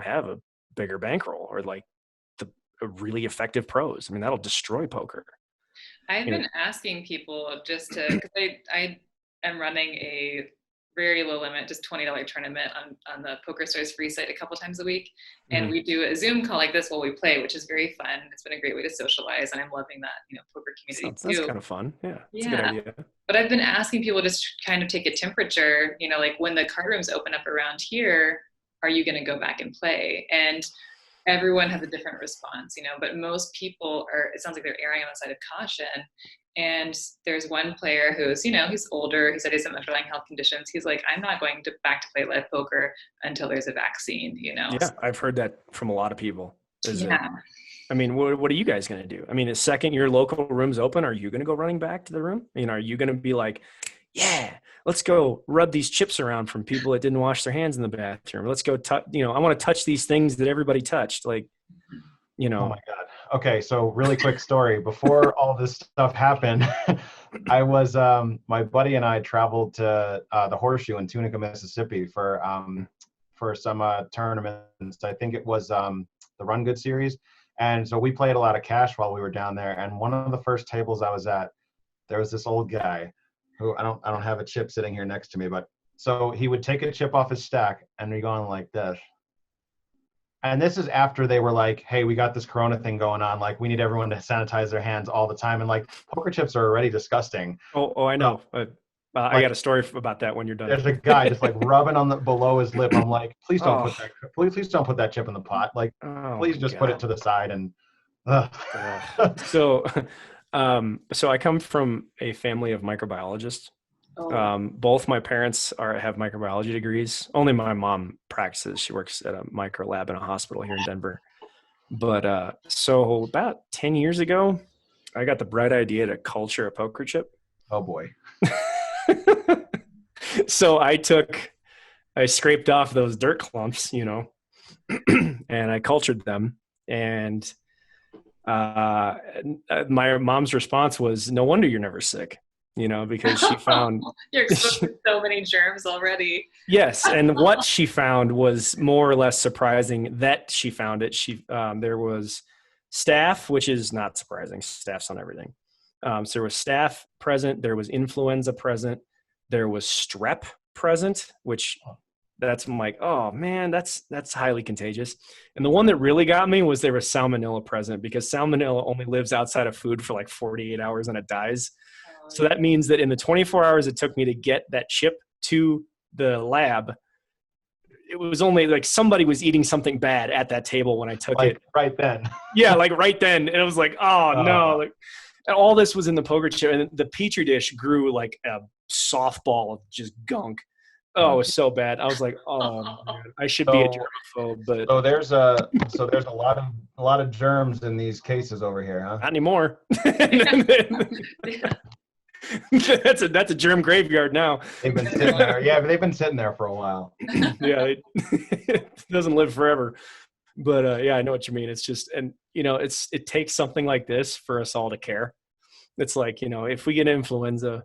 have a bigger bankroll or like the really effective pros. I mean, that'll destroy poker. I've been asking people just to, because I am running a very low limit, just $20 tournament on the PokerStars free site a couple times a week. And we do a Zoom call like this while we play, which is very fun. It's been a great way to socialize. And I'm loving that, poker community too. That's kind of fun. Yeah. It's a good idea. But I've been asking people just kind of take a temperature, like when the card rooms open up around here, are you going to go back and play? And everyone has a different response, but most people it sounds like they're erring on the side of caution. And there's one player who's, he's older. He said he has some underlying health conditions. He's like, I'm not going back to play live poker until there's a vaccine, Yeah, I've heard that from a lot of people. Yeah. I mean, what are you guys going to do? I mean, the second your local room's open, are you going to go running back to the room? Are you going to be like, yeah, let's go rub these chips around from people that didn't wash their hands in the bathroom. Let's go touch, I want to touch these things that everybody touched. Like, Oh my God. Okay. So really quick story. Before all this stuff happened, I was, my buddy and I traveled to the Horseshoe in Tunica, Mississippi for some tournaments. I think it was the Run Good series. And so we played a lot of cash while we were down there. And one of the first tables I was at, there was this old guy who I don't have a chip sitting here next to me, but so he would take a chip off his stack and be going like this. And this is after they were like, hey, we got this Corona thing going on. Like, we need everyone to sanitize their hands all the time. And like, poker chips are already disgusting. Oh, I know. I got a story about that when you're done. There's a guy just like rubbing on below his lip. I'm like, please don't please don't put that chip in the pot. Like, please just put it to the side and. So I come from a family of microbiologists. Both my parents have microbiology degrees. Only my mom practices. She works at a micro lab in a hospital here in Denver. But so about 10 years ago, I got the bright idea to culture a poker chip. Oh boy. So I scraped off those dirt clumps, and I cultured them. And my mom's response was, no wonder you're never sick. Because she found you're exposed to so many germs already. Yes, and what she found was more or less surprising that she found it. There was staph, which is not surprising. Staph's on everything. So there was staph present. There was influenza present. There was strep present, which I'm like, oh man, that's highly contagious. And the one that really got me was there was salmonella present, because salmonella only lives outside of food for like 48 hours and it dies. So that means that in the 24 hours it took me to get that chip to the lab, it was only like somebody was eating something bad at that table when I took it. Right then. Yeah, like right then. And it was like, oh no. Like, and all this was in the poker chip. And the Petri dish grew like a softball of just gunk. Oh, it was so bad. I was like, oh man, I should be a germaphobe. But so there's a lot of germs in these cases over here, huh? Not anymore. That's a germ graveyard now. They've been sitting there. Yeah, but they've been sitting there for a while. Yeah, it doesn't live forever. But yeah, I know what you mean. It's just, and it takes something like this for us all to care. It's like, if we get influenza,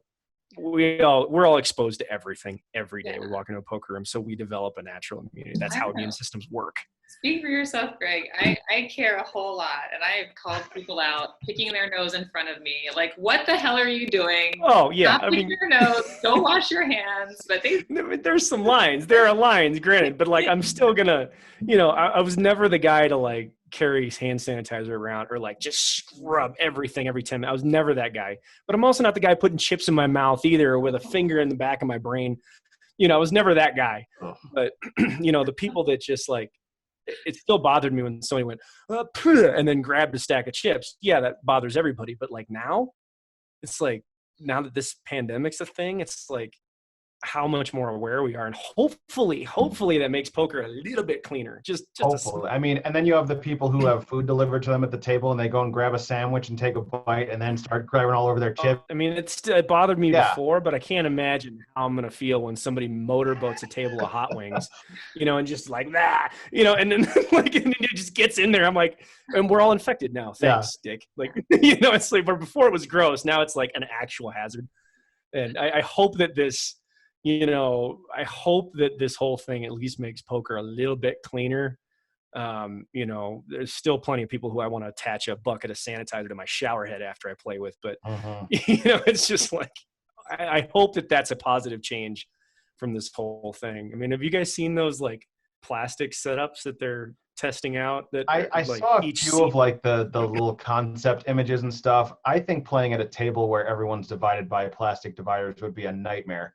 we're all exposed to everything every day. We walk into a poker room, so we develop a natural immunity. That's how immune systems work. Speak for yourself, Greg. I care a whole lot, and I've called people out picking their nose in front of me. Like, what the hell are you doing? Oh yeah, Stop picking your nose. Go wash your hands. But there's some lines. There are lines, granted, but like I'm still gonna, I was never the guy to like carry hand sanitizer around or like just scrub everything every 10 minutes. I was never that guy. But I'm also not the guy putting chips in my mouth either, or with a finger in the back of my brain. I was never that guy. But the people that just like, it still bothered me when somebody went, and then grabbed a stack of chips. Yeah, that bothers everybody. But like now, it's like, now that this pandemic's a thing, it's like how much more aware we are. And hopefully that makes poker a little bit cleaner. Just hopefully. I mean, and then you have the people who have food delivered to them at the table and they go and grab a sandwich and take a bite and then start grabbing all over their chips. I mean, it bothered me before, but I can't imagine how I'm going to feel when somebody motorboats a table of hot wings, and just like that, and then like, and it just gets in there. I'm like, and we're all infected now. Thanks, Dick. Like, it's like, but before it was gross. Now it's like an actual hazard. And I hope that this, I hope that this whole thing at least makes poker a little bit cleaner. There's still plenty of people who I want to attach a bucket of sanitizer to my shower head after I play with, but it's just like, I hope that that's a positive change from this whole thing. I mean, have you guys seen those like plastic setups that they're testing out? That I like saw a few of like the little concept images and stuff. I think playing at a table where everyone's divided by plastic dividers would be a nightmare.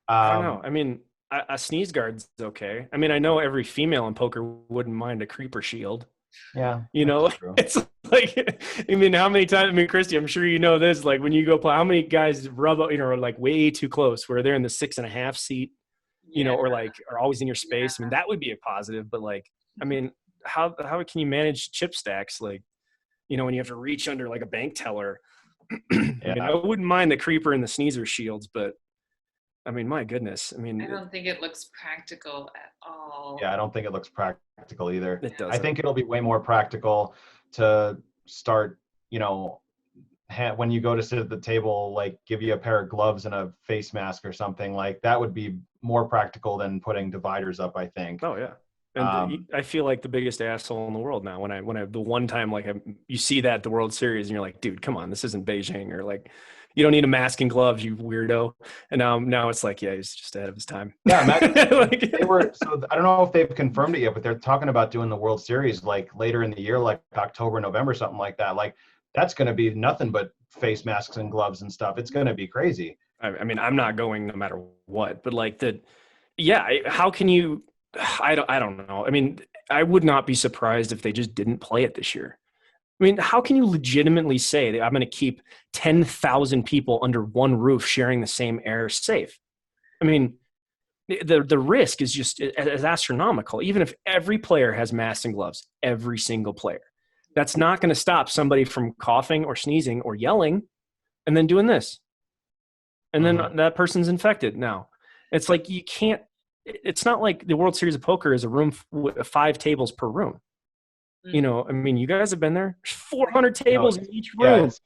I don't know. I mean, a sneeze guard's okay. I mean, I know every female in poker wouldn't mind a creeper shield. Yeah. It's like, I mean, how many times, Christy, I'm sure you know this, like when you go play, how many guys rub up, are like way too close where they're in the 6.5 seat, or like are always in your space. I mean, that would be a positive, but like, I mean, how can you manage chip stacks? Like, when you have to reach under like a bank teller. I mean, I wouldn't mind the creeper and the sneezer shields, but I mean, my goodness. I mean, I don't think it looks practical at all. Yeah, I don't think it looks practical either. It doesn't. I think it'll be way more practical to start, when you go to sit at the table, like give you a pair of gloves and a face mask or something. Like that would be more practical than putting dividers up, I think. Oh yeah. And I feel like the biggest asshole in the world now when I the one time like you see that at the World Series and you're like, dude, come on, this isn't Beijing, or like, you don't need a mask and gloves, you weirdo. And now it's like, yeah, he's just ahead of his time. Yeah, like, so I don't know if they've confirmed it yet, but they're talking about doing the World Series like later in the year, like October, November, something like that. Like that's going to be nothing but face masks and gloves and stuff. It's going to be crazy. I mean, I'm not going no matter what, but like how can you? I don't know. I mean, I would not be surprised if they just didn't play it this year. I mean, how can you legitimately say that I'm going to keep 10,000 people under one roof sharing the same air safe? I mean, the risk is just as astronomical. Even if every player has masks and gloves, every single player, that's not going to stop somebody from coughing or sneezing or yelling and then doing this. And then that person's infected now. It's like you can't. It's not like the World Series of Poker is a room with 5 tables per room. I mean, you guys have been there. There's 400 tables in each room. It's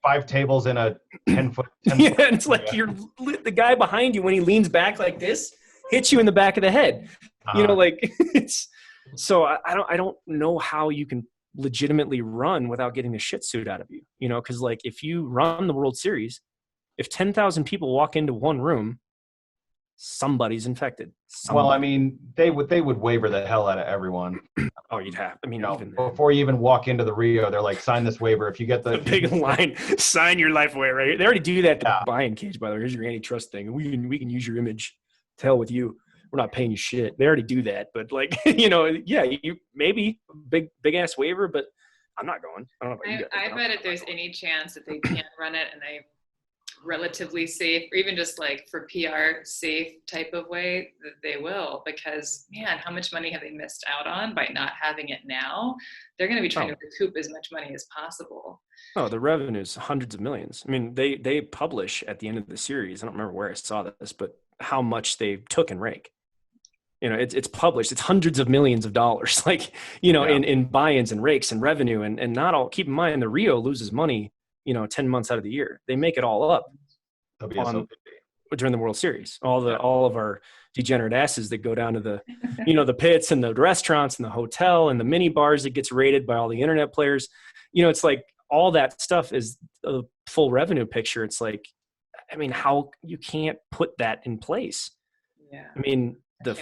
5 tables in a 10-foot. Yeah, it's like the guy behind you when he leans back like this hits you in the back of the head. Like it's. So I don't know how you can legitimately run without getting the shit suit out of you. Because like if you run the World Series, if 10,000 people walk into one room, somebody's infected. Well, I mean, they would waiver the hell out of everyone. Oh, you'd have. I mean, even before you even walk into the Rio, they're like, sign this waiver. If you get the big line, sign your life away, right? They already do that at the buy-in cage, by the way. Here's your antitrust thing. We can use your image. To hell with you. We're not paying you shit. They already do that, but like, you maybe big ass waiver, but I'm not going. I don't know about you guys. I bet if there's any chance that they can't run it and they relatively safe, or even just like for PR safe type of way, that they will, because man, how much money have they missed out on by not having it now? They're going to be trying to recoup as much money as possible. Oh, the revenue's hundreds of millions. I mean, they publish at the end of the series. I don't remember where I saw this, but how much they took in rake. It's published. It's hundreds of millions of dollars, like, in buy-ins and rakes and revenue, and not all. Keep in mind, the Rio loses money 10 months out of the year. They make it all up during the World Series. All of our degenerate asses that go down to the, the pits and the restaurants and the hotel and the mini bars that gets rated by all the internet players. It's like all that stuff is a full revenue picture. It's like, I mean, how you can't put that in place. Yeah. I mean,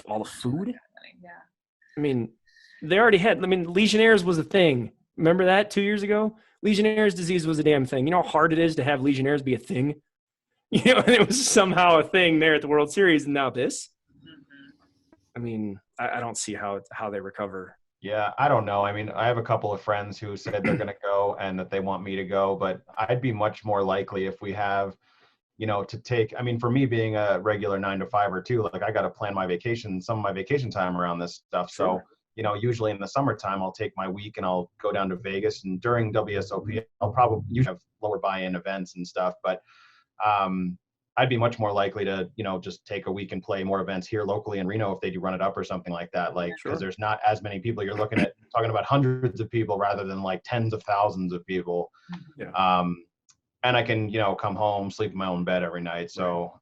all the food. Yeah. I mean, they already had. I mean, Legionnaires was a thing. Remember that 2 years ago? Legionnaires disease was a damn thing. You know how hard it is to have Legionnaires be a thing? And it was somehow a thing there at the World Series, and now this. I mean, I don't see how they recover. Yeah, I don't know. I mean, I have a couple of friends who said they're going to go and that they want me to go, but I'd be much more likely if we have, to take, I mean, for me being a regular 9 to 5 or 2, like I got to plan my vacation, some of my vacation time around this stuff. Sure. So, usually in the summertime, I'll take my week and I'll go down to Vegas, and during WSOP, I'll probably usually have lower buy-in events and stuff, but I'd be much more likely to, just take a week and play more events here locally in Reno if they do run it up or something like that. Like, because there's not as many people. You're talking about hundreds of people rather than like tens of thousands of people. Yeah. And I can, come home, sleep in my own bed every night. So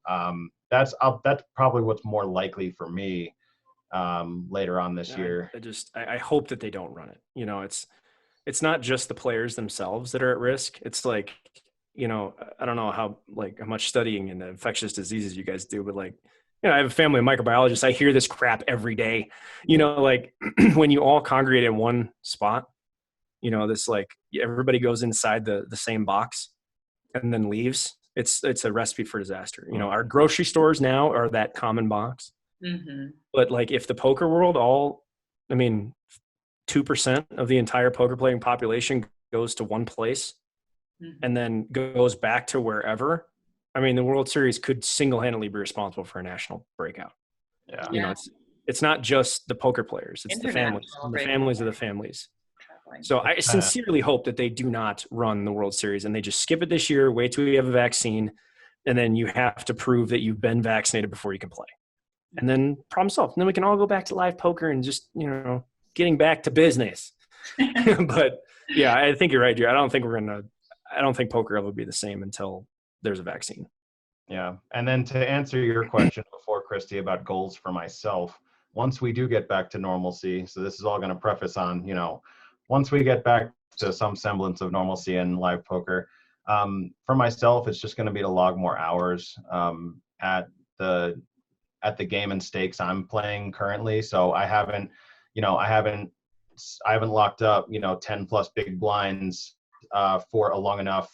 that's probably what's more likely for me later on this year. I hope that they don't run it. It's not just the players themselves that are at risk. It's like, I don't know how much studying in infectious diseases you guys do, but I have a family of microbiologists. I hear this crap every day, like when you all congregate in one spot, this everybody goes inside the same box and then leaves. It's a recipe for disaster. Our grocery stores now are that common box, but if the poker world 2% of the entire poker playing population goes to one place, and then goes back to wherever. I mean, the World Series could single-handedly be responsible for a national breakout. Yeah. It's not just the poker players; it's the families, the families of the families. So I sincerely hope that they do not run the World Series and they just skip it this year. Wait till we have a vaccine, and then you have to prove that you've been vaccinated before you can play, and then problem solved. And then we can all go back to live poker and just getting back to business. But yeah, I think you're right, Jarrad. I don't think poker will be the same until there's a vaccine. Yeah. And then to answer your question before, Christy, about goals for myself, once we do get back to normalcy, so this is all going to preface on, once we get back to some semblance of normalcy in live poker, for myself, it's just going to be to log more hours at the game and stakes I'm playing currently. So I haven't locked up, 10 plus big blinds for a long enough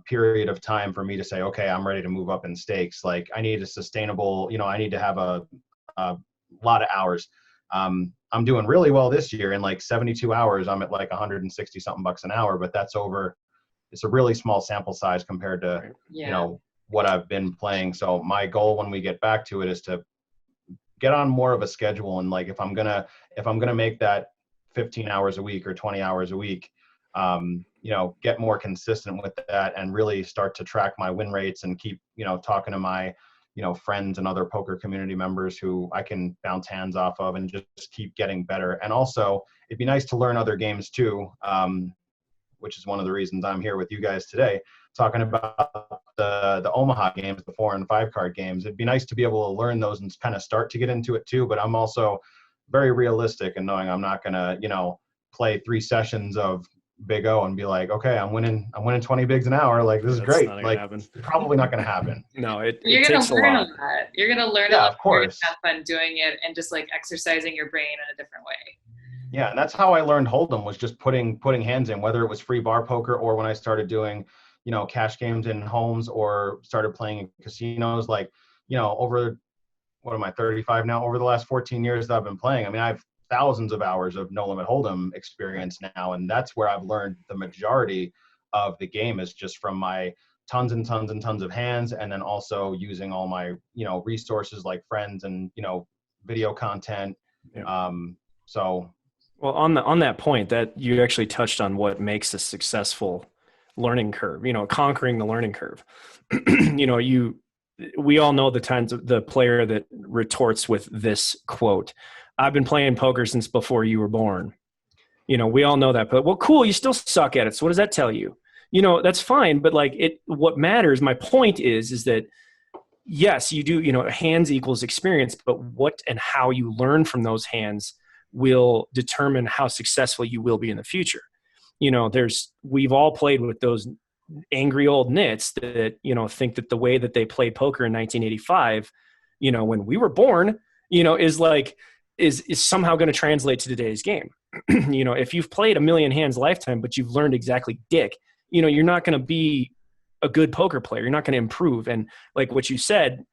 period of time for me to say, okay, I'm ready to move up in stakes. Like I need a sustainable, I need to have a lot of hours. I'm doing really well this year. In 72 hours, I'm at 160 something bucks an hour, but it's a really small sample size compared to, what I've been playing. So my goal when we get back to it is to get on more of a schedule. And if I'm going to make that 15 hours a week or 20 hours a week, get more consistent with that and really start to track my win rates and keep, talking to my, friends and other poker community members who I can bounce hands off of and just keep getting better. And also it'd be nice to learn other games too, which is one of the reasons I'm here with you guys today, talking about the Omaha games, the 4 and 5 card games. It'd be nice to be able to learn those and kind of start to get into it too. But I'm also very realistic in knowing I'm not going to, play 3 sessions of BigO and be like, okay, I'm winning 20 bigs an hour. This is great. Probably not going to happen. No, it takes a lot. You're going to learn a lot. Of course. You're going to have fun doing it and just exercising your brain in a different way. Yeah. And that's how I learned Holdem, was just putting hands in, whether it was free bar poker or when I started doing, cash games in homes or started playing in casinos, over, what am I, 35 now? Over the last 14 years that I've been playing, I have thousands of hours of no limit Holdem experience now. And that's where I've learned the majority of the game, is just from my tons and tons and tons of hands. And then also using all my, resources like friends and, video content. Yeah. Well, on that point, that you actually touched on what makes a successful learning curve, conquering the learning curve. We all know the times of the player that retorts with this quote: "I've been playing poker since before you were born." We all know that, but well, cool, you still suck at it. So what does that tell you? That's fine. But what matters, my point is that yes, you do, hands equals experience, but what and how you learn from those hands will determine how successful you will be in the future. We've all played with those angry old nits that, think that the way that they played poker in 1985, when we were born, is somehow going to translate to today's game. If you've played a million hands lifetime, but you've learned exactly dick, you're not going to be a good poker player. You're not going to improve. And like what you said,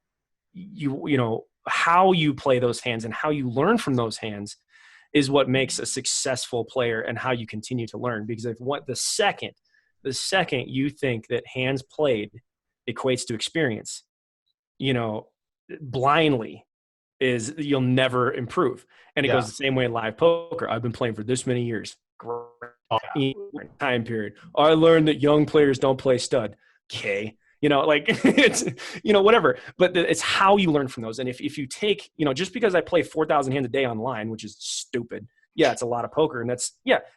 how you play those hands and how you learn from those hands is what makes a successful player and how you continue to learn. Because the second you think that hands played equates to experience, blindly, you'll never improve. And it goes the same way in live poker. I've been playing for this many years. Great time period. I learned that young players don't play stud. Okay. It's, whatever, but it's how you learn from those. And if you take, just because I play 4,000 hands a day online, which is stupid. Yeah. It's a lot of poker. And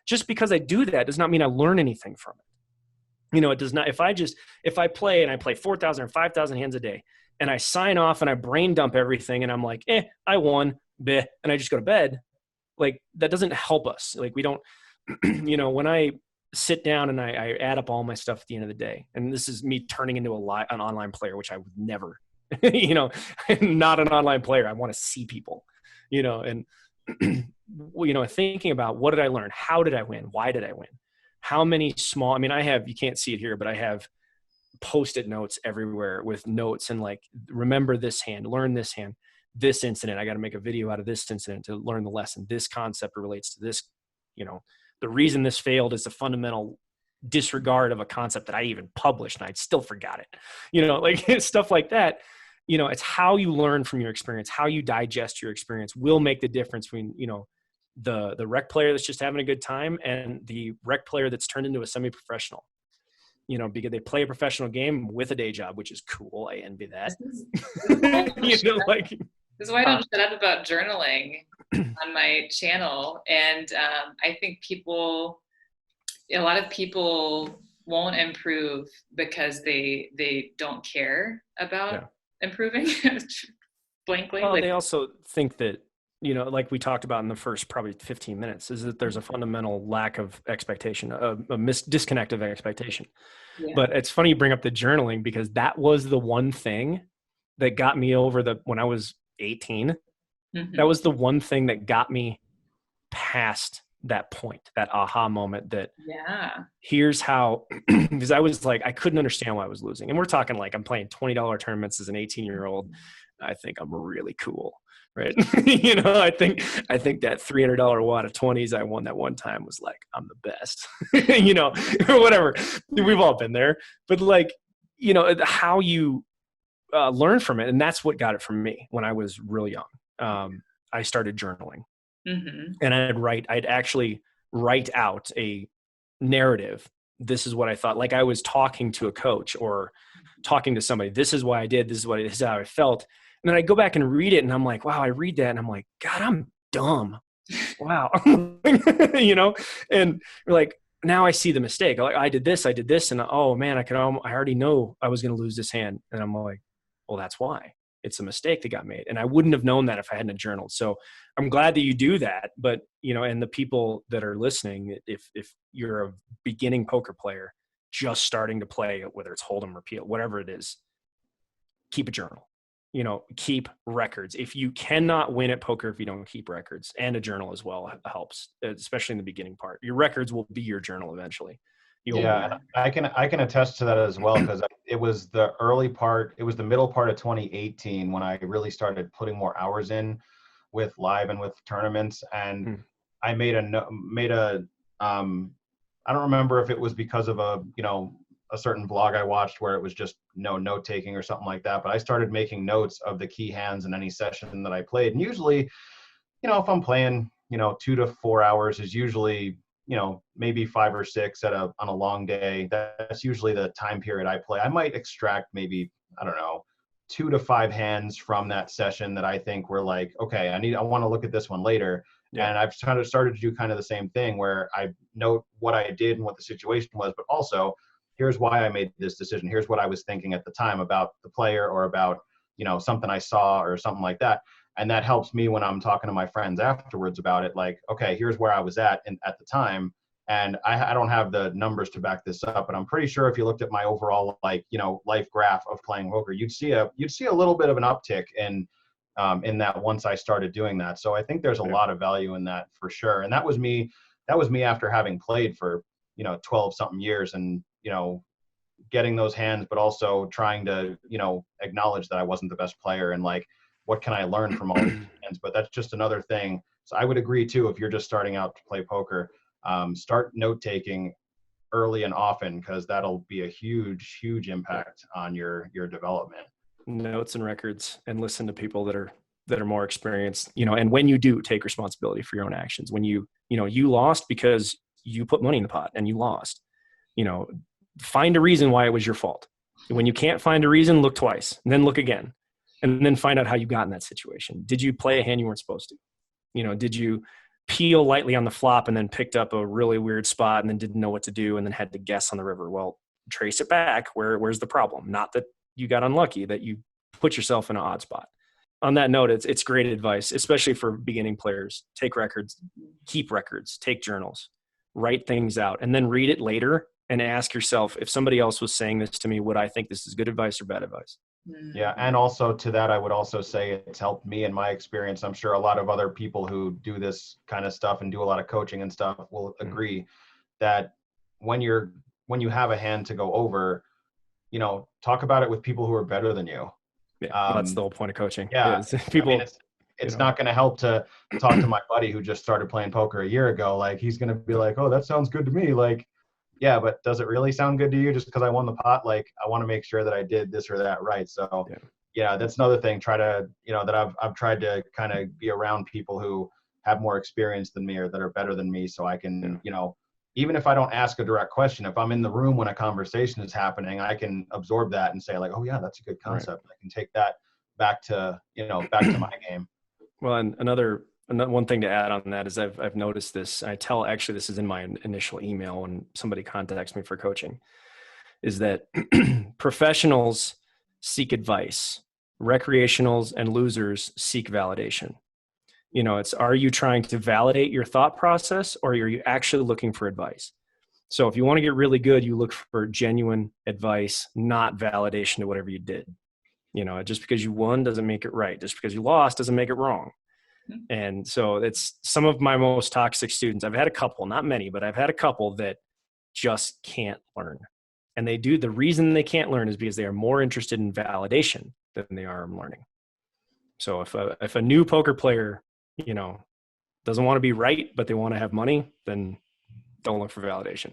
just because I do that does not mean I learn anything from it. It does not. If I play and I play 4,000 or 5,000 hands a day and I sign off and I brain dump everything and I'm like, I won, bleh, and I just go to bed, like that doesn't help us. Like we don't, when I sit down and I add up all my stuff at the end of the day, and this is me turning into an online player, which I would never, I'm not an online player. I want to see people, and, thinking about what did I learn? How did I win? Why did I win? How many small, you can't see it here, but I have Post-it notes everywhere with notes and like, remember this hand, learn this hand, this incident. I got to make a video out of this incident to learn the lesson. This concept relates to this, the reason this failed is a fundamental disregard of a concept that I even published and I'd still forgot it, stuff like that. It's how you learn from your experience, how you digest your experience will make the difference between, the rec player that's just having a good time and the rec player that's turned into a semi-professional, because they play a professional game with a day job, which is cool. I envy that. This is why I don't shut up about journaling on my channel. And I think a lot of people won't improve because they don't care about improving. Blankly. Well, they also think that, like we talked about in the first probably 15 minutes, is that there's a fundamental lack of expectation, a disconnect of expectation. Yeah. But it's funny you bring up the journaling, because that was the one thing that got me over when I was 18. Mm-hmm. That was the one thing that got me past that point, that aha moment that here's how, because I was like, I couldn't understand why I was losing. And we're talking like, I'm playing $20 tournaments as an 18-year-old. I think I'm really cool. Right. I think that $300 wad of 20s I won that one time was like, I'm the best, or whatever. We've all been there, but like, how you learn from it. And that's what got it from me when I was real young. I started journaling, and I'd actually write out a narrative. This is what I thought. Like I was talking to a coach or talking to somebody. This is why I did. This is how I felt. And then I go back and read it and I'm like, wow, I read that and I'm like, God, I'm dumb. Wow. And you're like, now I see the mistake. Like I did this and oh man, I already know I was going to lose this hand. And I'm like, well, that's why. It's a mistake that got made. And I wouldn't have known that if I hadn't journaled. So I'm glad that you do that. But, and the people that are listening, if you're a beginning poker player, just starting to play, whether it's Holdem or PLO, whatever it is, keep a journal. Keep records. If you cannot win at poker if you don't keep records, and a journal as well helps, especially in the beginning part. Your records will be your journal eventually. I can attest to that as well, because it was the middle part of 2018 when I really started putting more hours in with live and with tournaments, and I made a I don't remember if it was because of a certain vlog I watched where it was just note taking or something like that. But I started making notes of the key hands in any session that I played. And usually, if I'm playing, 2 to 4 hours is usually, maybe 5 or 6 on a long day. That's usually the time period I play. I might extract maybe, I don't know, 2 to 5 hands from that session that I think were like, okay, I want to look at this one later. Yeah. And I've kind of started to do kind of the same thing where I note what I did and what the situation was, but also here's why I made this decision. Here's what I was thinking at the time about the player or about, something I saw or something like that. And that helps me when I'm talking to my friends afterwards about it. Like, okay, here's where I was at the time. And I don't have the numbers to back this up, but I'm pretty sure if you looked at my overall, life graph of playing poker, you'd see a little bit of an uptick in that once I started doing that. So I think there's a lot of value in that for sure. And that was me after having played for, 12 something years and, getting those hands, but also trying to, acknowledge that I wasn't the best player and like, what can I learn from all these hands? But that's just another thing. So I would agree too, if you're just starting out to play poker, start note taking early and often, because that'll be a huge impact on your development. Notes and records, and listen to people that are more experienced, and when you do, take responsibility for your own actions. When you lost because you put money in the pot and you lost, find a reason why it was your fault. When you can't find a reason, look twice and then look again, and then find out how you got in that situation. Did you play a hand you weren't supposed to? Did you peel lightly on the flop and then picked up a really weird spot and then didn't know what to do and then had to guess on the river? Well, trace it back. Where's the problem? Not that you got unlucky, that you put yourself in an odd spot. On that note, it's great advice, especially for beginning players. Take records, keep records, take journals, write things out, and then read it later and ask yourself, if somebody else was saying this to me, would I think this is good advice or bad advice? Yeah. And also to that, I would also say it's helped me in my experience. I'm sure a lot of other people who do this kind of stuff and do a lot of coaching and stuff will agree that when you have a hand to go over, talk about it with people who are better than you. Yeah, that's the whole point of coaching. Yeah. People, I mean, it's not going to help to talk to my buddy who just started playing poker a year ago. Like, he's going to be like, oh, that sounds good to me. Like, yeah, but does it really sound good to you just because I won the pot? Like, I want to make sure that I did this or that right. So yeah, that's another thing. Try to, that I've tried to kind of be around people who have more experience than me or that are better than me. So I can, even if I don't ask a direct question, if I'm in the room when a conversation is happening, I can absorb that and say like, oh yeah, that's a good concept. Right. I can take that back to, back to my game. Well, and another one thing to add on that is I've noticed this. Actually, this is in my initial email when somebody contacts me for coaching, is that professionals seek advice, recreationals and losers seek validation. Are you trying to validate your thought process, or are you actually looking for advice? So if you want to get really good, you look for genuine advice, not validation to whatever you did. Just because you won doesn't make it right. Just because you lost doesn't make it wrong. And so it's some of my most toxic students. I've had a couple, not many, but I've had a couple that just can't learn. And the reason they can't learn is because they are more interested in validation than they are in learning. So if a new poker player, doesn't want to be right, but they want to have money, then don't look for validation.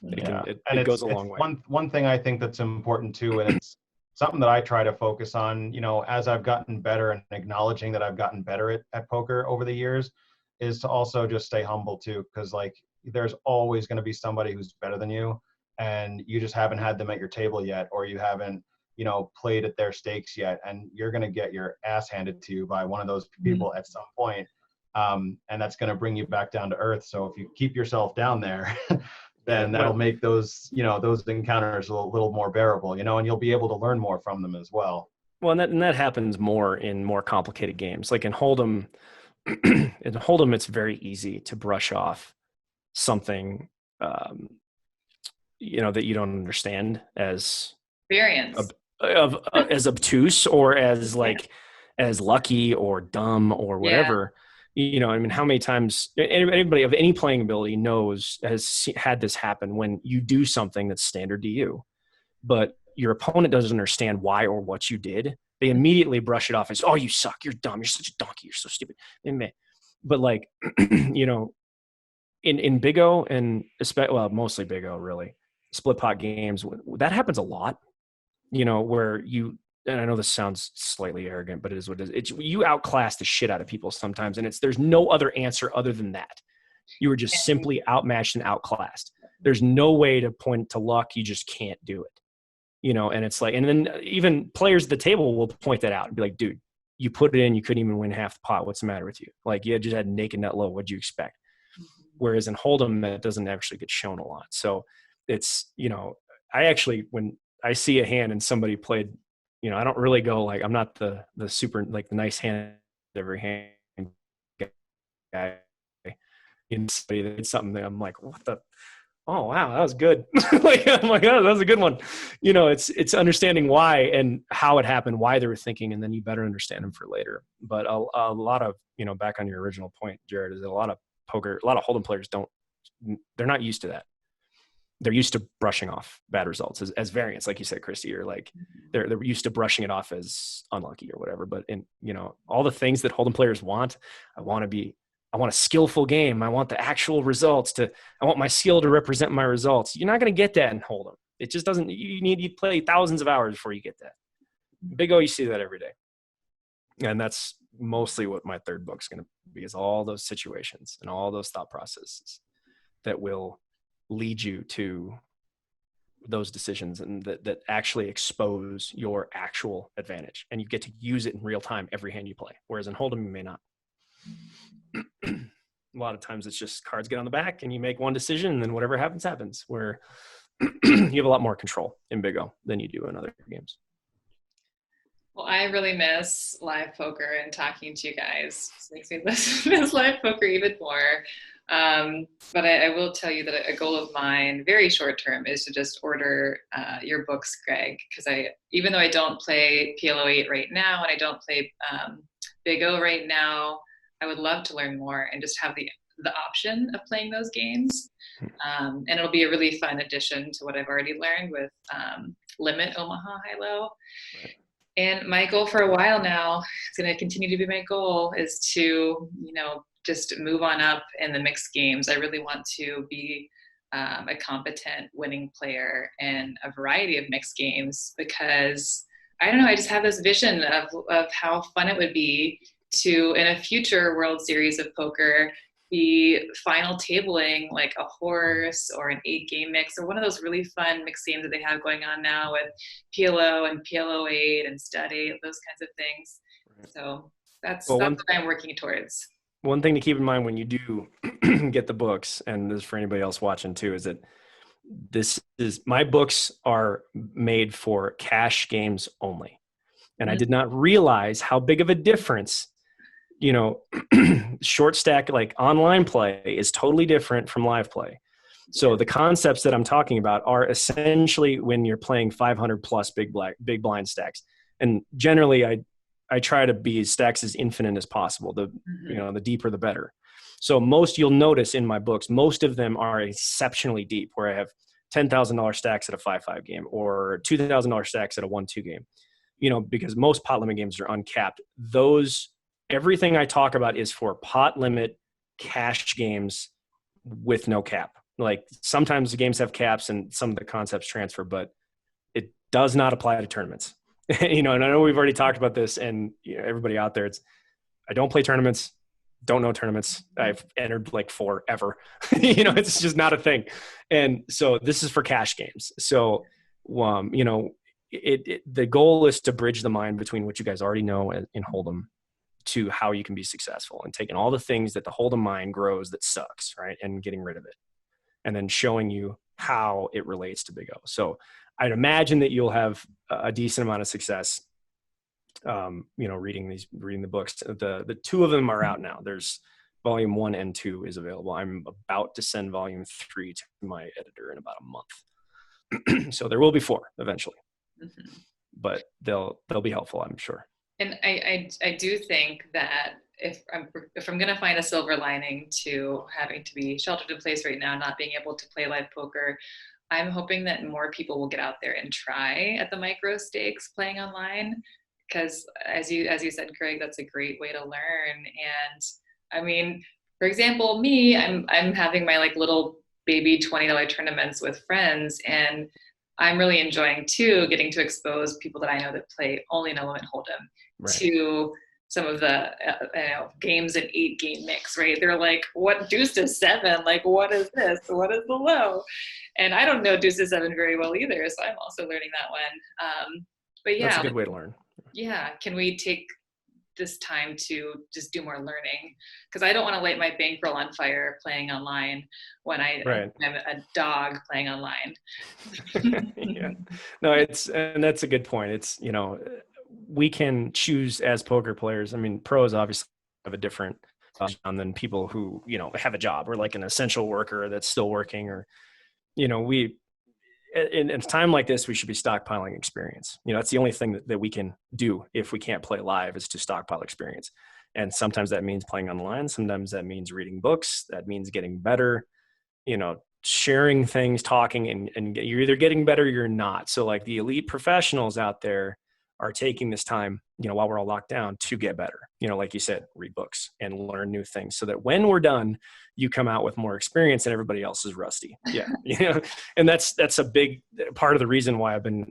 It goes a long way. One thing I think that's important too, and it's something that I try to focus on, as I've gotten better and acknowledging that I've gotten better at poker over the years, is to also just stay humble too. Because like, there's always going to be somebody who's better than you, and you just haven't had them at your table yet, or you haven't, played at their stakes yet. And you're going to get your ass handed to you by one of those people at some point. And that's going to bring you back down to earth. So if you keep yourself down there, then that'll make those, those encounters a little more bearable, and you'll be able to learn more from them as well. Well, and that happens more in more complicated games. Like in Holdem, it's very easy to brush off something, that you don't understand as experience as obtuse or as as lucky or dumb or whatever. How many times anybody of any playing ability has had this happen when you do something that's standard to you, but your opponent doesn't understand why or what you did. They immediately brush it off as, oh, you suck, you're dumb, you're such a donkey, you're so stupid. But like, in BigO and mostly BigO really, split pot games, that happens a lot, where and I know this sounds slightly arrogant, but it is what it is. You outclass the shit out of people sometimes, and there's no other answer other than that. You were just simply outmatched and outclassed. There's no way to point to luck. You just can't do it. And it's like, and then even players at the table will point that out and be like, dude, you put it in, you couldn't even win half the pot. What's the matter with you? Like, you just had naked net low. What'd you expect? Whereas in Holdem, that doesn't actually get shown a lot. So it's, I actually, when I see a hand and somebody played I don't really go like, I'm not the super, like the nice hand every hand guy. Somebody that did something that I'm like, what the, oh wow, that was good. Like, oh my God, that was a good one. It's understanding why and how it happened, why they were thinking, and then you better understand them for later. But a lot of, back on your original point, Jarrad, is that a lot of Hold'em players they're not used to that. They're used to brushing off bad results as variance, like you said, Christy, or like they're used to brushing it off as unlucky or whatever. But all the things that Hold'em players want, I want a skillful game. I want the actual results I want my skill to represent my results. You're not going to get that in Hold'em. It just doesn't, you play thousands of hours before you get that. Big O, you see that every day. And that's mostly what my third book's going to be, is all those situations and all those thought processes that will lead you to those decisions and that actually expose your actual advantage. And you get to use it in real time every hand you play. Whereas in Hold'em, you may not. A lot of times it's just cards get on the back and you make one decision and then whatever happens, happens, where you have a lot more control in Big O than you do in other games. Well, I really miss live poker and talking to you guys. It makes me miss live poker even more. But I will tell you that a goal of mine, very short term, is to just order your books, Greg, because even though I don't play PLO8 right now and I don't play Big O right now, I would love to learn more and just have the option of playing those games. And it'll be a really fun addition to what I've already learned with Limit Omaha Hi Low. Right. And my goal for a while now, it's going to continue to be my goal, is to, just move on up in the mixed games. I really want to be a competent winning player in a variety of mixed games, because I don't know, I just have this vision of how fun it would be to, in a future World Series of Poker, be final tabling like a horse or an 8-game mix, or one of those really fun mixed games that they have going on now with PLO and PLO8 and Stud 8, those kinds of things. Right. So that's what I'm working towards. One thing to keep in mind when you do get the books, and this is for anybody else watching too, is that my books are made for cash games only. And I did not realize how big of a difference, short stack, like online play, is totally different from live play. So the concepts that I'm talking about are essentially when you're playing 500 plus big blind stacks. And generally I try to be stacks as infinite as possible. The deeper, the better. So you'll notice in my books, most of them are exceptionally deep, where I have $10,000 stacks at a 5-5 game or $2,000 stacks at a 1-2 game, because most pot limit games are uncapped. Everything I talk about is for pot limit cash games with no cap. Like sometimes the games have caps and some of the concepts transfer, but it does not apply to tournaments. And I know we've already talked about this, and everybody out there, I don't play tournaments, don't know tournaments. I've entered like 4 ever. It's just not a thing. And so this is for cash games. So, the goal is to bridge the mind between what you guys already know in Hold'em to how you can be successful, and taking all the things that the Hold'em mind grows that sucks, right, and getting rid of it, and then showing you how it relates to Big O. So I'd imagine that you'll have a decent amount of success, reading the books. The 2 of them are out now. There's volume 1 and 2 is available. I'm about to send volume 3 to my editor in about a month. So there will be 4 eventually, but they'll be helpful, I'm sure. And I do think that if I'm going to find a silver lining to having to be sheltered in place right now, not being able to play live poker, I'm hoping that more people will get out there and try at the micro stakes playing online, because as you said, Greg, that's a great way to learn. And I mean, for example, me, I'm having my like little baby $20 tournaments with friends, and I'm really enjoying too getting to expose people that I know that play only in Element Hold'em to some of the games in 8-game mix, right? They're like, what deuce to 7? Like, what is this? What is the low? And I don't know deuce to 7 very well either, so I'm also learning that one. But yeah, that's a good way to learn. Yeah, can we take this time to just do more learning, because I don't want to light my bankroll on fire playing online when I'm a dog playing online. Yeah, no, and that's a good point. It's, we can choose as poker players. I mean, pros obviously have a different than people who, have a job or like an essential worker that's still working, or, we, in a time like this, we should be stockpiling experience. That's the only thing that we can do if we can't play live, is to stockpile experience. And sometimes that means playing online. Sometimes that means reading books. That means getting better, sharing things, talking, and you're either getting better or you're not. So like the elite professionals out there are taking this time, while we're all locked down, to get better. Like you said, read books and learn new things, so that when we're done, you come out with more experience and everybody else is rusty. Yeah. And that's a big part of the reason why I've been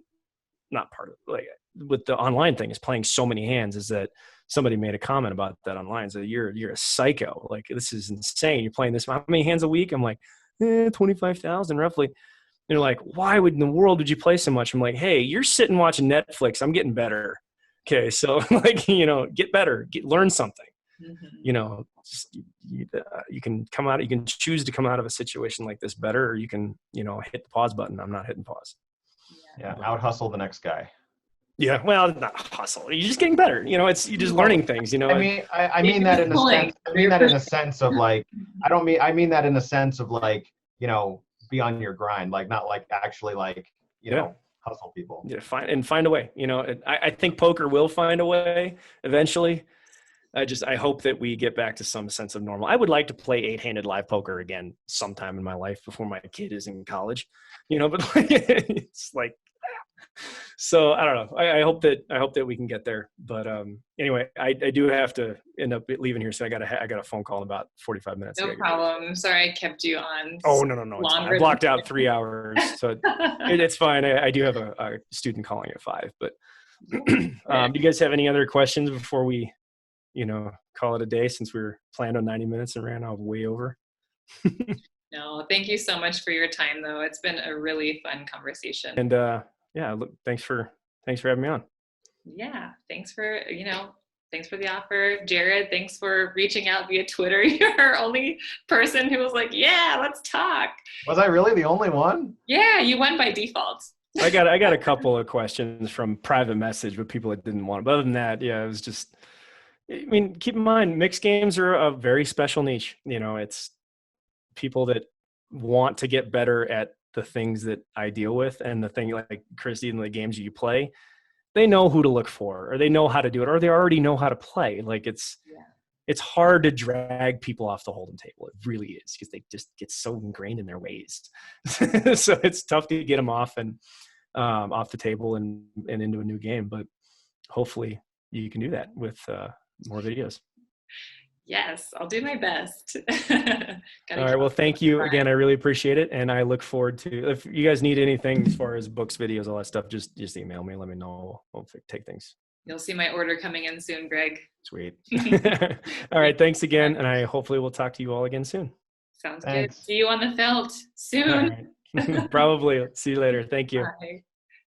with the online thing, is playing so many hands, is that somebody made a comment about that online. So you're a psycho. Like, this is insane. You're playing this, how many hands a week? I'm like, 25,000 roughly. They're like, why in the world would you play so much? I'm like, hey, you're sitting watching Netflix. I'm getting better. Okay. So like, get better, learn something. Mm-hmm. You can come out, you can choose to come out of a situation like this better, or you can, hit the pause button. I'm not hitting pause. Yeah. Out hustle the next guy. Yeah. Well, not hustle. You're just getting better. You're just learning things, I mean that in a sense. I mean that in a sense of like, I mean that in a sense of like, be on your grind, like not like actually like, hustle people. Yeah. Find a way, I think poker will find a way eventually. I hope that we get back to some sense of normal. I would like to play 8-handed live poker again sometime in my life before my kid is in college, but like, it's like, so I don't know. I hope that we can get there. But anyway, I do have to end up leaving here. So I got a phone call in about 45 minutes. No problem. Sorry, I kept you on. Oh, no. It's fine. I blocked out 3 hours. So it's fine. I do have a student calling at 5, but do you guys have any other questions before we, call it a day, since we were planned on 90 minutes and ran off way over? No, thank you so much for your time, though. It's been a really fun conversation. And yeah, look, thanks for having me on. Yeah, thanks for the offer. Jarrad, thanks for reaching out via Twitter. You're our only person who was like, yeah, let's talk. Was I really the only one? Yeah, you won by default. I got a couple of questions from private message, but people that didn't want it. But other than that, yeah, it was just, keep in mind, mixed games are a very special niche. It's people that want to get better at the things that I deal with, and the thing like Christy and the games you play, they know who to look for, or they know how to do it, or they already know how to play. Like it's hard to drag people off the Holdem table. It really is, because they just get so ingrained in their ways. So it's tough to get them off and off the table and into a new game. But hopefully you can do that with more videos. Yes, I'll do my best. All right. Well, thank you again. I really appreciate it. And I look forward to, if you guys need anything as far as books, videos, all that stuff, just email me. Let me know. We'll take things. You'll see my order coming in soon, Greg. Sweet. All right. Thanks again. And hopefully we'll talk to you all again soon. Sounds good. See you on the felt soon. All right. Probably. See you later. Thank you. Bye.